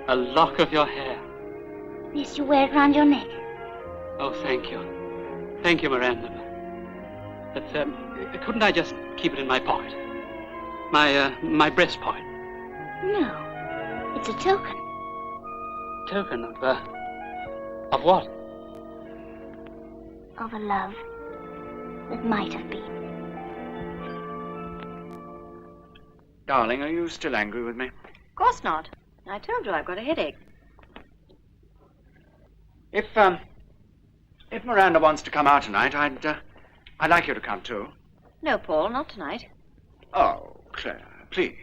a lock of your hair. Yes, you wear it round your neck. Oh, thank you. Thank you, Miranda. But couldn't I just keep it in my pocket? My breast pocket. No, it's a token. Token of what? Of a love that might have been. Darling, are you still angry with me? Of course not. I told you I've got a headache. If Miranda wants to come out tonight, I'd like you to come too. No, Paul, not tonight. Oh, Claire, please.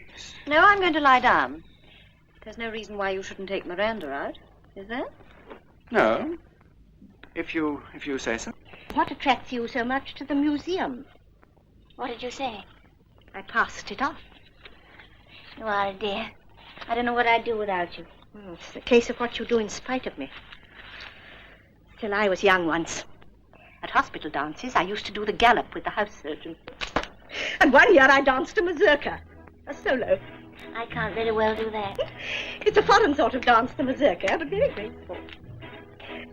No, I'm going to lie down. There's no reason why you shouldn't take Miranda out, is there? No. If you say so. What attracts you so much to the museum? What did you say? I passed it off. You are a dear. I don't know what I'd do without you. Well, it's the case of what you do in spite of me. Still, I was young once. At hospital dances, I used to do the gallop with the house surgeon. And one year I danced a mazurka, a solo. I can't very well do that. It's a foreign sort of dance, the mazurka, but very graceful.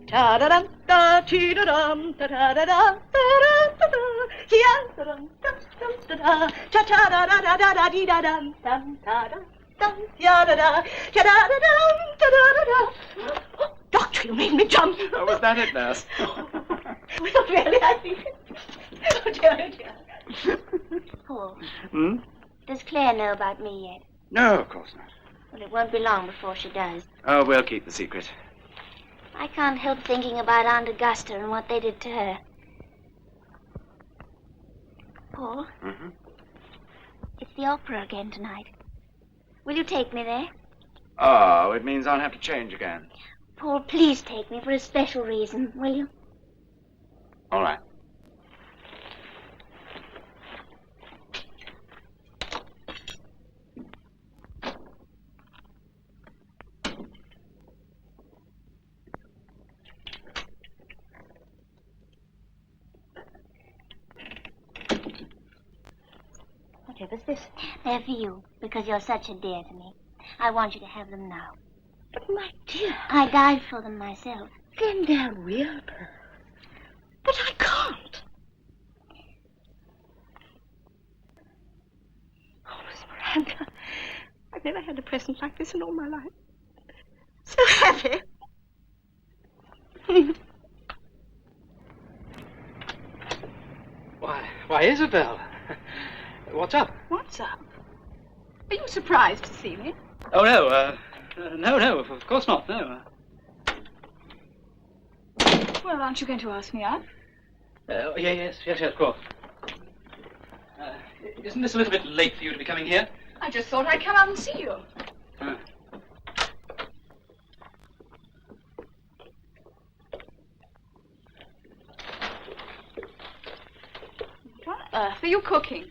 Ta-da-dum, da-ti-da-dum, ta-da-da-da, ta-da-da-da, ya-da-dum, dum-dum-da-da, ta-ta-da-da-da-da-da-dee-da-dum, dum-ta-da-dum, ya-da-da, ta-da-da-dum, ta-da-da-da. Doctor, you made me jump. Oh, was that it, nurse? Well, really, I think... Oh, dear, oh, dear. Paul. Hmm? Does Claire know about me yet? No, of course not. Well, it won't be long before she does. Oh, we'll keep the secret. I can't help thinking about Aunt Augusta and what they did to her. Paul? Mm-hmm. It's the opera again tonight. Will you take me there? Oh, it means I'll have to change again. Paul, please take me for a special reason, will you? All right. Whatever's this? They're for you, because you're such a dear to me. I want you to have them now. But, my dear... I died for them myself. Then there will be. But I can't. Oh, Miss Miranda, I've never had a present like this in all my life. So heavy. Why, Isabel. What's up? What's up? Are you surprised to see me? Oh, no, no, of course not, no. Well, aren't you going to ask me out? Yes, of course. Isn't this a little bit late for you to be coming here? I just thought I'd come out and see you. What on earth are you cooking?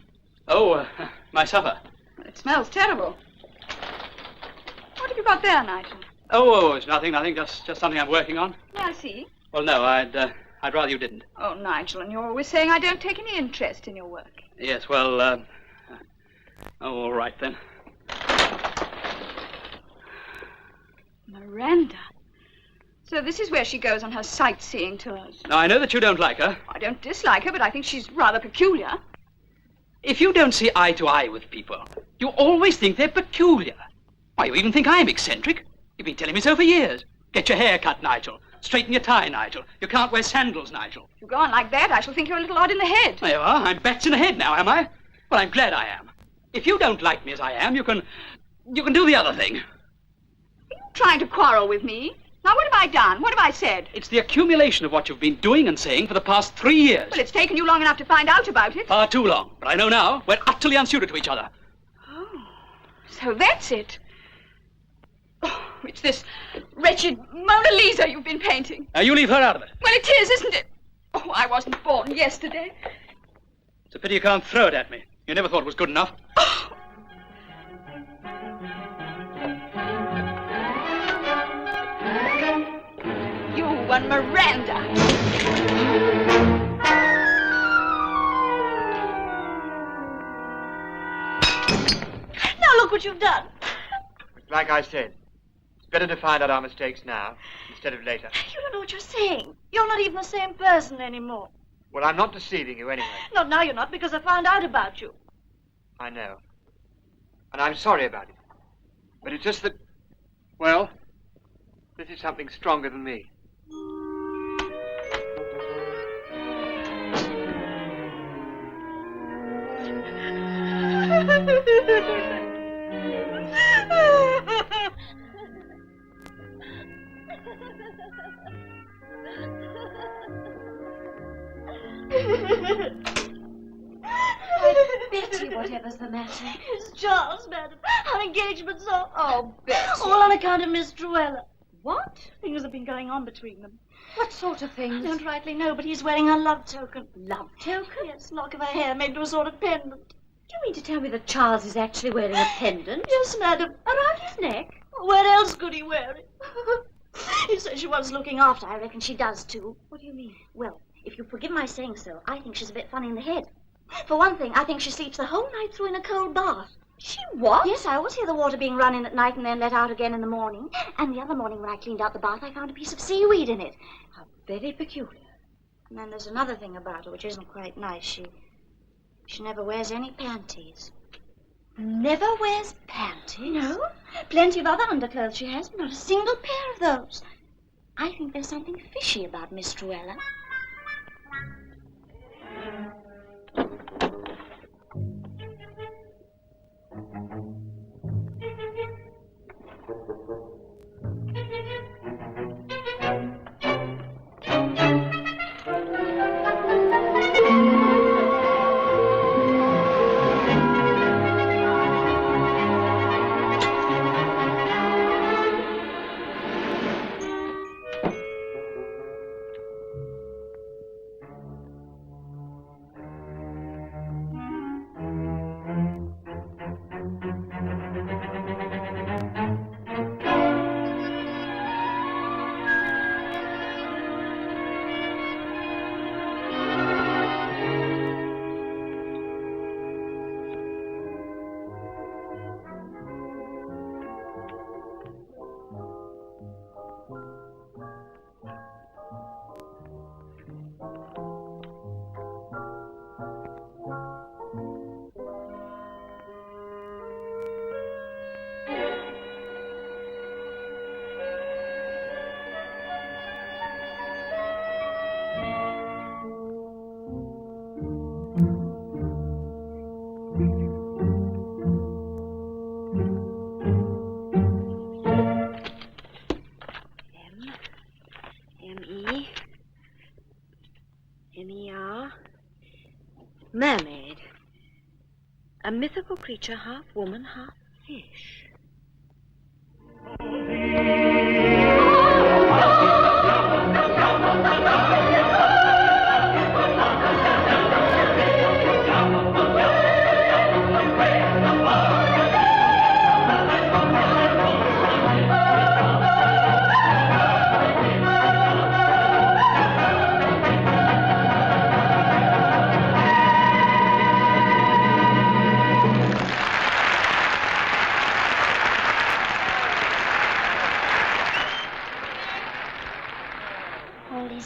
Oh, my supper. It smells terrible. What have you got there, Nigel? Oh, it's nothing, just something I'm working on. May I see? Well, no, I'd rather you didn't. Oh, Nigel, and you're always saying I don't take any interest in your work. Yes, well, all right then. Miranda. So this is where she goes on her sightseeing tours. Now, I know that you don't like her. I don't dislike her, but I think she's rather peculiar. If you don't see eye to eye with people, you always think they're peculiar. Why, you even think I'm eccentric? You've been telling me so for years. Get your hair cut, Nigel. Straighten your tie, Nigel. You can't wear sandals, Nigel. If you go on like that, I shall think you're a little odd in the head. There you are. I'm bats in the head now, am I? Well, I'm glad I am. If you don't like me as I am, you can do the other thing. Are you trying to quarrel with me? Now, what have I done? What have I said? It's the accumulation of what you've been doing and saying for the past 3 years. Well, it's taken you long enough to find out about it. Far too long. But I know now we're utterly unsuited to each other. Oh, so that's it. Oh, it's this wretched Mona Lisa you've been painting. Now, you leave her out of it. Well, it is, isn't it? Oh, I wasn't born yesterday. It's a pity you can't throw it at me. You never thought it was good enough. Oh. You and Miranda. Now look what you've done. Like I said, it's better to find out our mistakes now instead of later. You don't know what you're saying. You're not even the same person anymore. Well, I'm not deceiving you anyway. Not now you're not, because I found out about you. I know. And I'm sorry about it. But it's just that, well, this is something stronger than me. Betty, whatever's the matter? It's Charles, madam. Our engagement's off. Oh, Betty. All on account of Miss Truella. What? Things have been going on between them. What sort of things? I don't rightly know, but he's wearing her love token. Love token? Yes, lock of her hair made into a sort of pendant. Do you mean to tell me that Charles is actually wearing a pendant? Yes, madam. Around his neck? Where else could he wear it? He said she wants looking after. I reckon she does, too. What do you mean? Well, if you forgive my saying so, I think she's a bit funny in the head. For one thing, I think she sleeps the whole night through in a cold bath. She what? Yes, I always hear the water being run in at night and then let out again in the morning. And the other morning when I cleaned out the bath, I found a piece of seaweed in it. How very peculiar. And then there's another thing about her which isn't quite nice. She never wears any panties. Never wears panties? No. Plenty of other underclothes she has, but not a single pair of those. I think there's something fishy about Miss Truella. M-E-R. Mermaid. A mythical creature, half woman, half fish.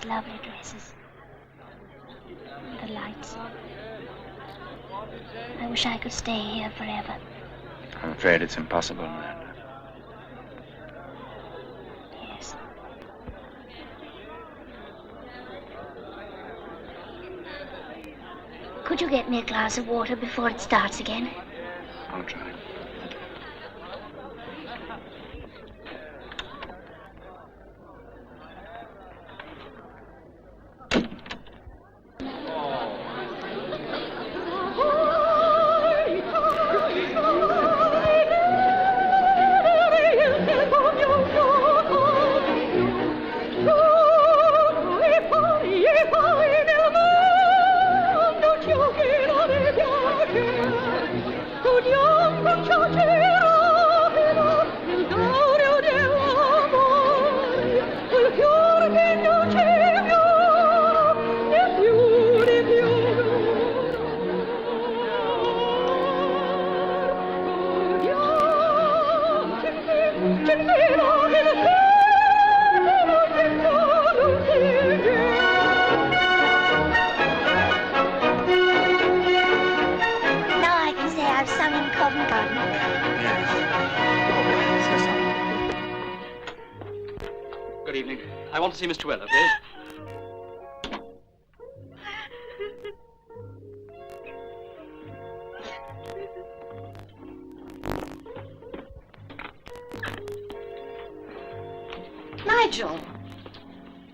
Lovely dresses. The lights. I wish I could stay here forever. I'm afraid it's impossible, Miranda. Could you get me a glass of water before it starts again? I'll try. Good evening. I want to see Miss Truella, please. Nigel!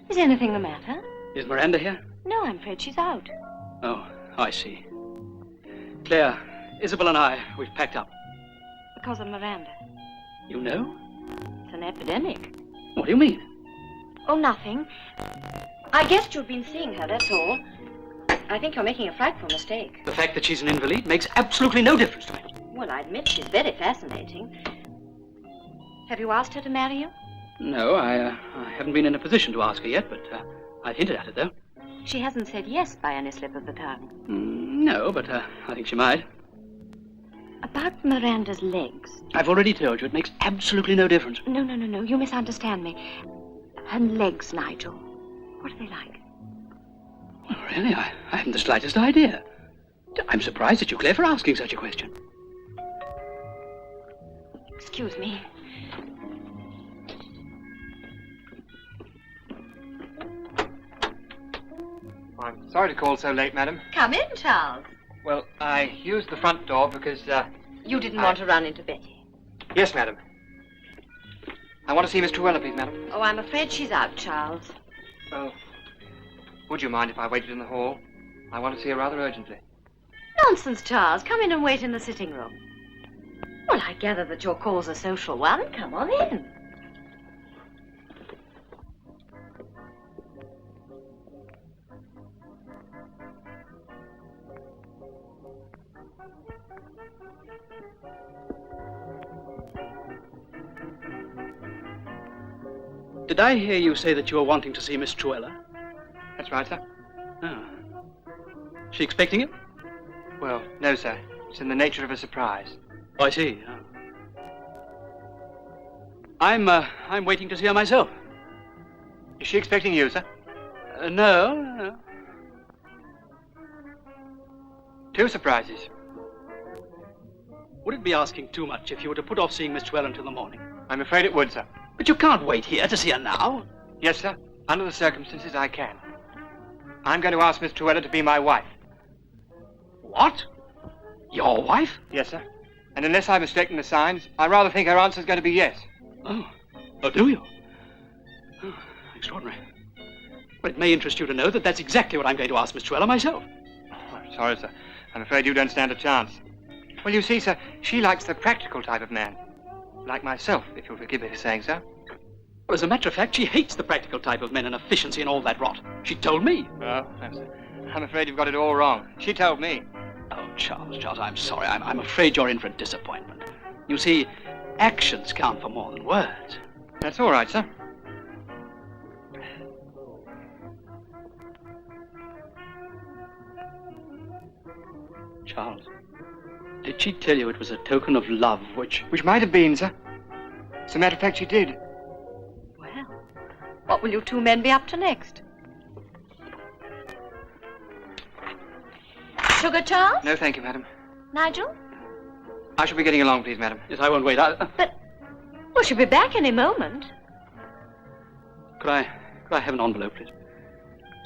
Is anything the matter? Is Miranda here? No, I'm afraid she's out. Oh, I see. Claire, Isabel and I, we've packed up. Because of Miranda. You know? It's an epidemic. What do you mean? Oh, nothing. I guessed you'd been seeing her, that's all. I think you're making a frightful mistake. The fact that she's an invalid makes absolutely no difference to me. Well, I admit she's very fascinating. Have you asked her to marry you? No, I haven't been in a position to ask her yet, but I've hinted at it, though. She hasn't said yes by any slip of the tongue. No, but I think she might. About Miranda's legs. I've already told you it makes absolutely no difference. No. You misunderstand me. Her legs, Nigel. What are they like? Well, really, I haven't the slightest idea. I'm surprised at you, Claire, for asking such a question. Excuse me. I'm sorry to call so late, madam. Come in, Charles. Well, I used the front door because, You didn't want to run into Betty. Yes, madam. I want to see Miss Truella, please, madam. Oh, I'm afraid she's out, Charles. Oh, would you mind if I waited in the hall? I want to see her rather urgently. Nonsense, Charles. Come in and wait in the sitting room. Well, I gather that your call's a social one. Come on in. Did I hear you say that you were wanting to see Miss Truella? That's right, sir. Oh. She expecting you? Well, no, sir. It's in the nature of a surprise. Oh, I see. Oh. I'm waiting to see her myself. Is she expecting you, sir? No. Two surprises. Would it be asking too much if you were to put off seeing Miss Truella until the morning? I'm afraid it would, sir. But you can't wait here to see her now. Yes, sir. Under the circumstances, I can. I'm going to ask Miss Truella to be my wife. What? Your wife? Yes, sir. And unless I've mistaken the signs, I rather think her answer's going to be yes. Oh, do you? Oh, extraordinary. Well, it may interest you to know that that's exactly what I'm going to ask Miss Truella myself. Oh, I'm sorry, sir. I'm afraid you don't stand a chance. Well, you see, sir, she likes the practical type of man. Like myself, if you'll forgive me for saying so. Well, as a matter of fact, she hates the practical type of men and efficiency and all that rot. She told me. Oh, no, sir. I'm afraid you've got it all wrong. She told me. Oh, Charles, I'm sorry. I'm afraid you're in for a disappointment. You see, actions count for more than words. That's all right, sir. Charles, did she tell you it was a token of love which might have been, sir. As a matter of fact, she did. Well, what will you two men be up to next? Sugar, Charles? No, thank you, madam. Nigel? I shall be getting along, please, madam. Yes, I won't wait. Well, she'll be back any moment. Could I have an envelope, please?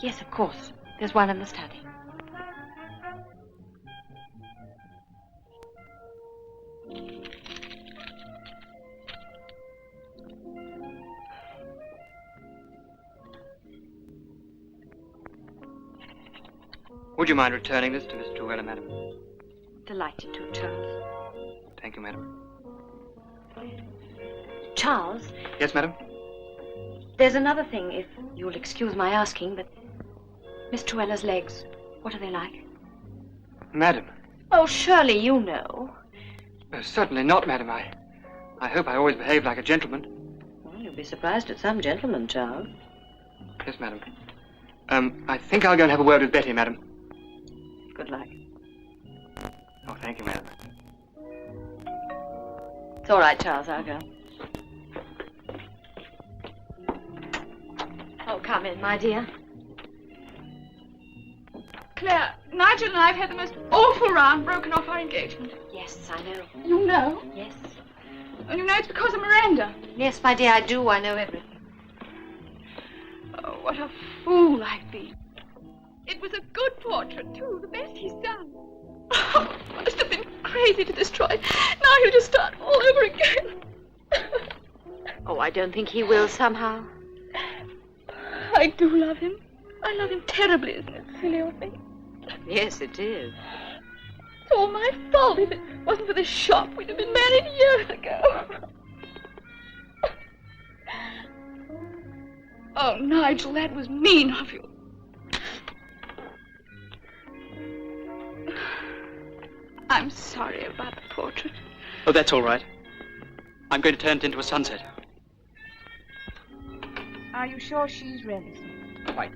Yes, of course. There's one in the study. Would you mind returning this to Miss Truella, madam? Delighted to, Charles. Thank you, madam. Charles, Yes, madam? there's another thing, if you'll excuse my asking, but Miss Truella's legs, what are they like? Madam? Oh, surely you know. Certainly not, madam. I hope I always behave like a gentleman. Well, you'll be surprised at some gentlemen, Charles. Yes, madam. I think I'll go and have a word with Betty, madam. Good luck. Oh, thank you, madam. It's all right, Charles, I'll go. Oh, come in, my dear. Claire, Nigel and I have had the most awful round broken off our engagement. Yes, I know. You know? Yes. And you know it's because of Miranda. Yes, my dear, I do. I know everything. Oh, what a fool I've been. It was a good portrait, too, the best he's done. Oh, I must have been crazy to destroy it. Now he'll just start all over again. Oh, I don't think he will somehow. I do love him. I love him terribly, isn't it silly of me? Yes, it is. It's all my fault. If it wasn't for this shop, we'd have been married years ago. Oh, Nigel, that was mean of you. I'm sorry about the portrait. Oh, that's all right. I'm going to turn it into a sunset. Are you sure she's ready? Quite.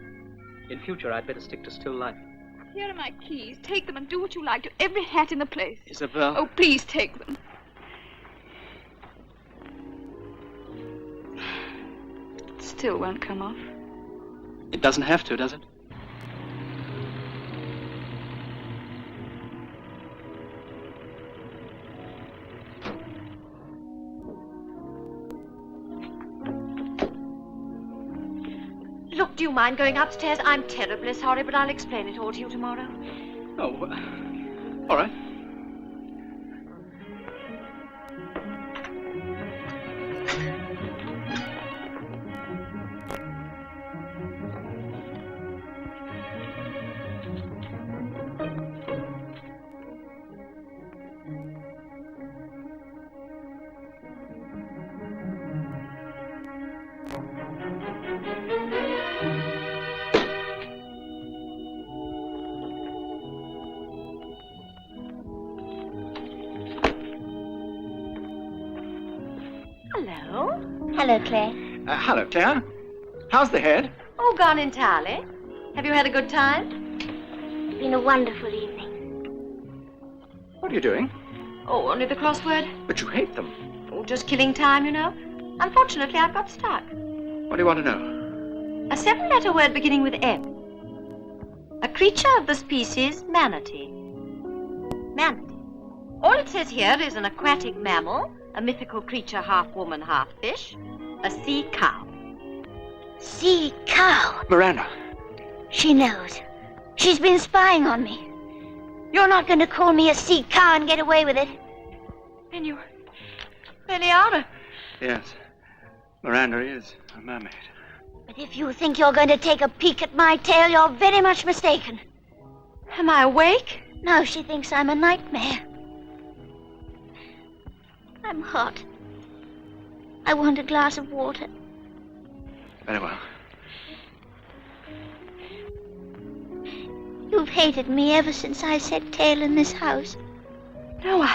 In future, I'd better stick to still life. Here are my keys. Take them and do what you like to every hat in the place. Isabel. Oh, please take them. It still won't come off. It doesn't have to, does it? Look, do you mind going upstairs? I'm terribly sorry, but I'll explain it all to you tomorrow. Oh, all right. Hello, Claire. Hello, Claire. How's the head? Oh, gone entirely. Have you had a good time? It's been a wonderful evening. What are you doing? Oh, only the crossword. But you hate them. Oh, just killing time, you know. Unfortunately, I've got stuck. What do you want to know? A 7-letter word beginning with M. A creature of the species manatee. Manatee. All it says here is an aquatic mammal, a mythical creature half woman, half fish, a sea cow. Sea cow? Miranda. She knows. She's been spying on me. You're not going to call me a sea cow and get away with it. Then you really are Yes. Miranda is a mermaid. But if you think you're going to take a peek at my tail, you're very much mistaken. Am I awake? No, she thinks I'm a nightmare. I'm hot. I want a glass of water. Very well. You've hated me ever since I set tail in this house. No, Is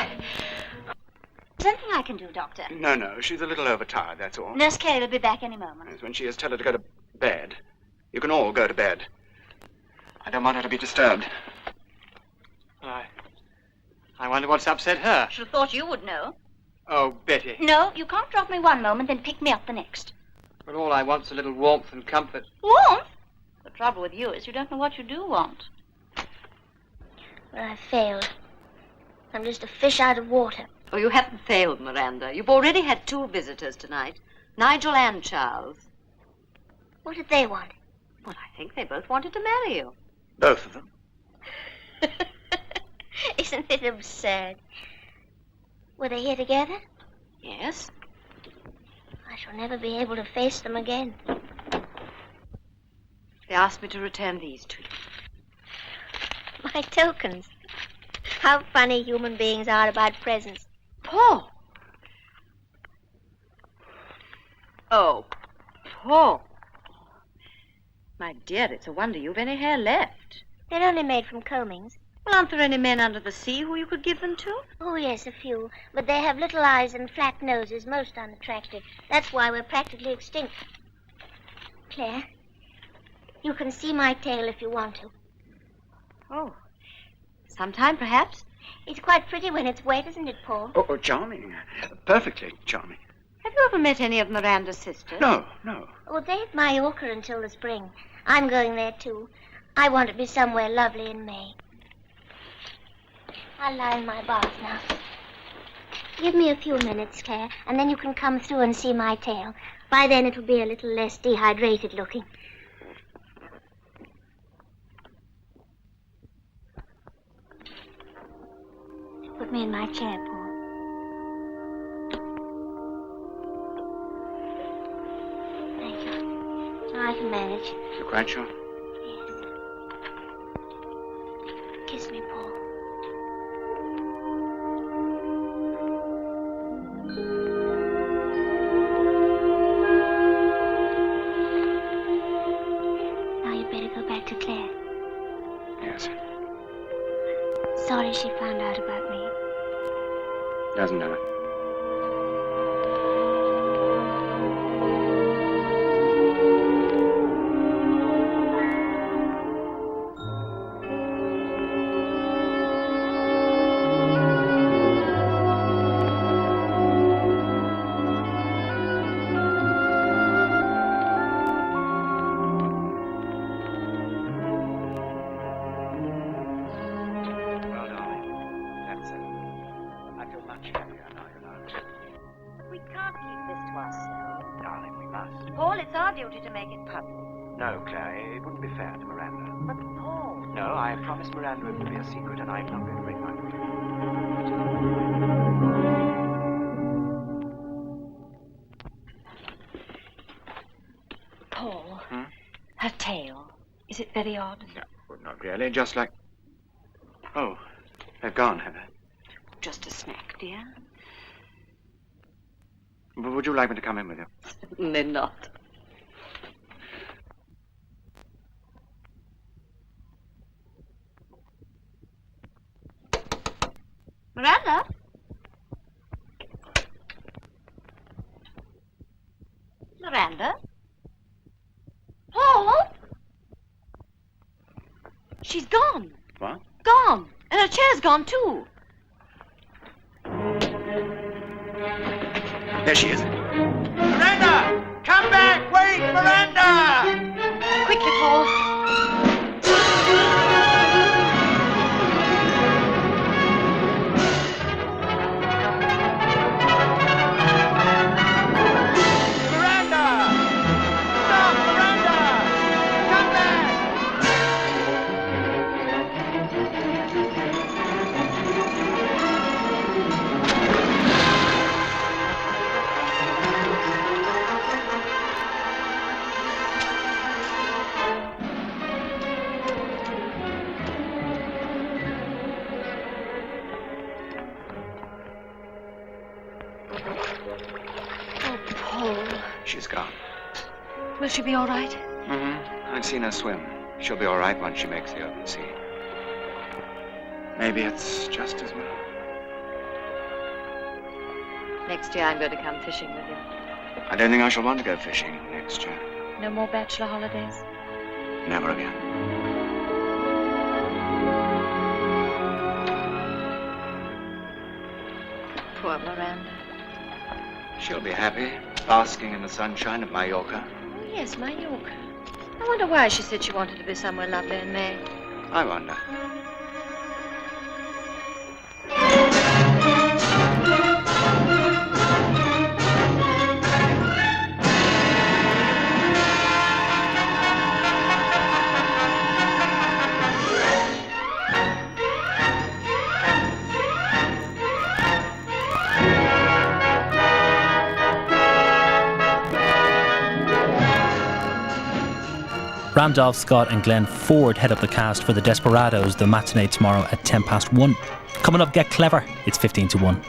there anything I can do, Doctor? No, she's a little overtired, that's all. Nurse Kay will be back any moment. Yes, when she is, tell her to go to bed. You can all go to bed. I don't want her to be disturbed. I wonder what's upset her. Should have thought you would know. Oh, Betty. No, you can't drop me one moment, then pick me up the next. But all I want's a little warmth and comfort. Warmth? The trouble with you is you don't know what you do want. Well, I failed. I'm just a fish out of water. Oh, you haven't failed, Miranda. You've already had 2 visitors tonight, Nigel and Charles. What did they want? Well, I think they both wanted to marry you. Both of them? Isn't it absurd? Were they here together? Yes. I shall never be able to face them again. They asked me to return these to you. My tokens. How funny human beings are about presents. Paul! Oh, Paul. My dear, it's a wonder you've any hair left. They're only made from combings. Well, aren't there any men under the sea who you could give them to? Oh, yes, a few. But they have little eyes and flat noses, most unattractive. That's why we're practically extinct. Claire, you can see my tail if you want to. Oh, sometime, perhaps? It's quite pretty when it's wet, isn't it, Paul? Oh, charming. Perfectly charming. Have you ever met any of Miranda's sisters? No. Oh, they're at Mallorca until the spring. I'm going there, too. I want to be somewhere lovely in May. I'll lie in my bath now. Give me a few minutes, Claire, and then you can come through and see my tail. By then it'll be a little less dehydrated looking. Put me in my chair, Paul. Thank you. I can manage. You're quite sure? Yes. Kiss me, Paul. Now you better go back to Claire. Yes. Sorry she found out about me. Doesn't matter. No, Claire, it wouldn't be fair to Miranda. But Paul... No, I promised Miranda it would be a secret, and I'm not going to break my word. Paul, her tail, is it very odd? No, well, not really, just like... Oh, they've gone, have they? Just a snack, dear. But would you like me to come in with you? Certainly not. Miranda? Miranda? Paul? She's gone. What? Gone. And her chair's gone, too. There she is. Miranda! Come back! Wait, Miranda! Quickly, Paul. She's gone. Will she be all right? Mm-hmm. I've seen her swim. She'll be all right once she makes the open sea. Maybe it's just as well. Next year I'm going to come fishing with you. I don't think I shall want to go fishing next year. No more bachelor holidays? Never again. Poor Miranda. She'll be happy, basking in the sunshine of Mallorca. Oh, yes, Mallorca. I wonder why she said she wanted to be somewhere lovely in May. I wonder. Randolph Scott and Glenn Ford head up the cast for The Desperados, the matinee tomorrow at 1:10. Coming up, Get Clever. It's 15 to 1.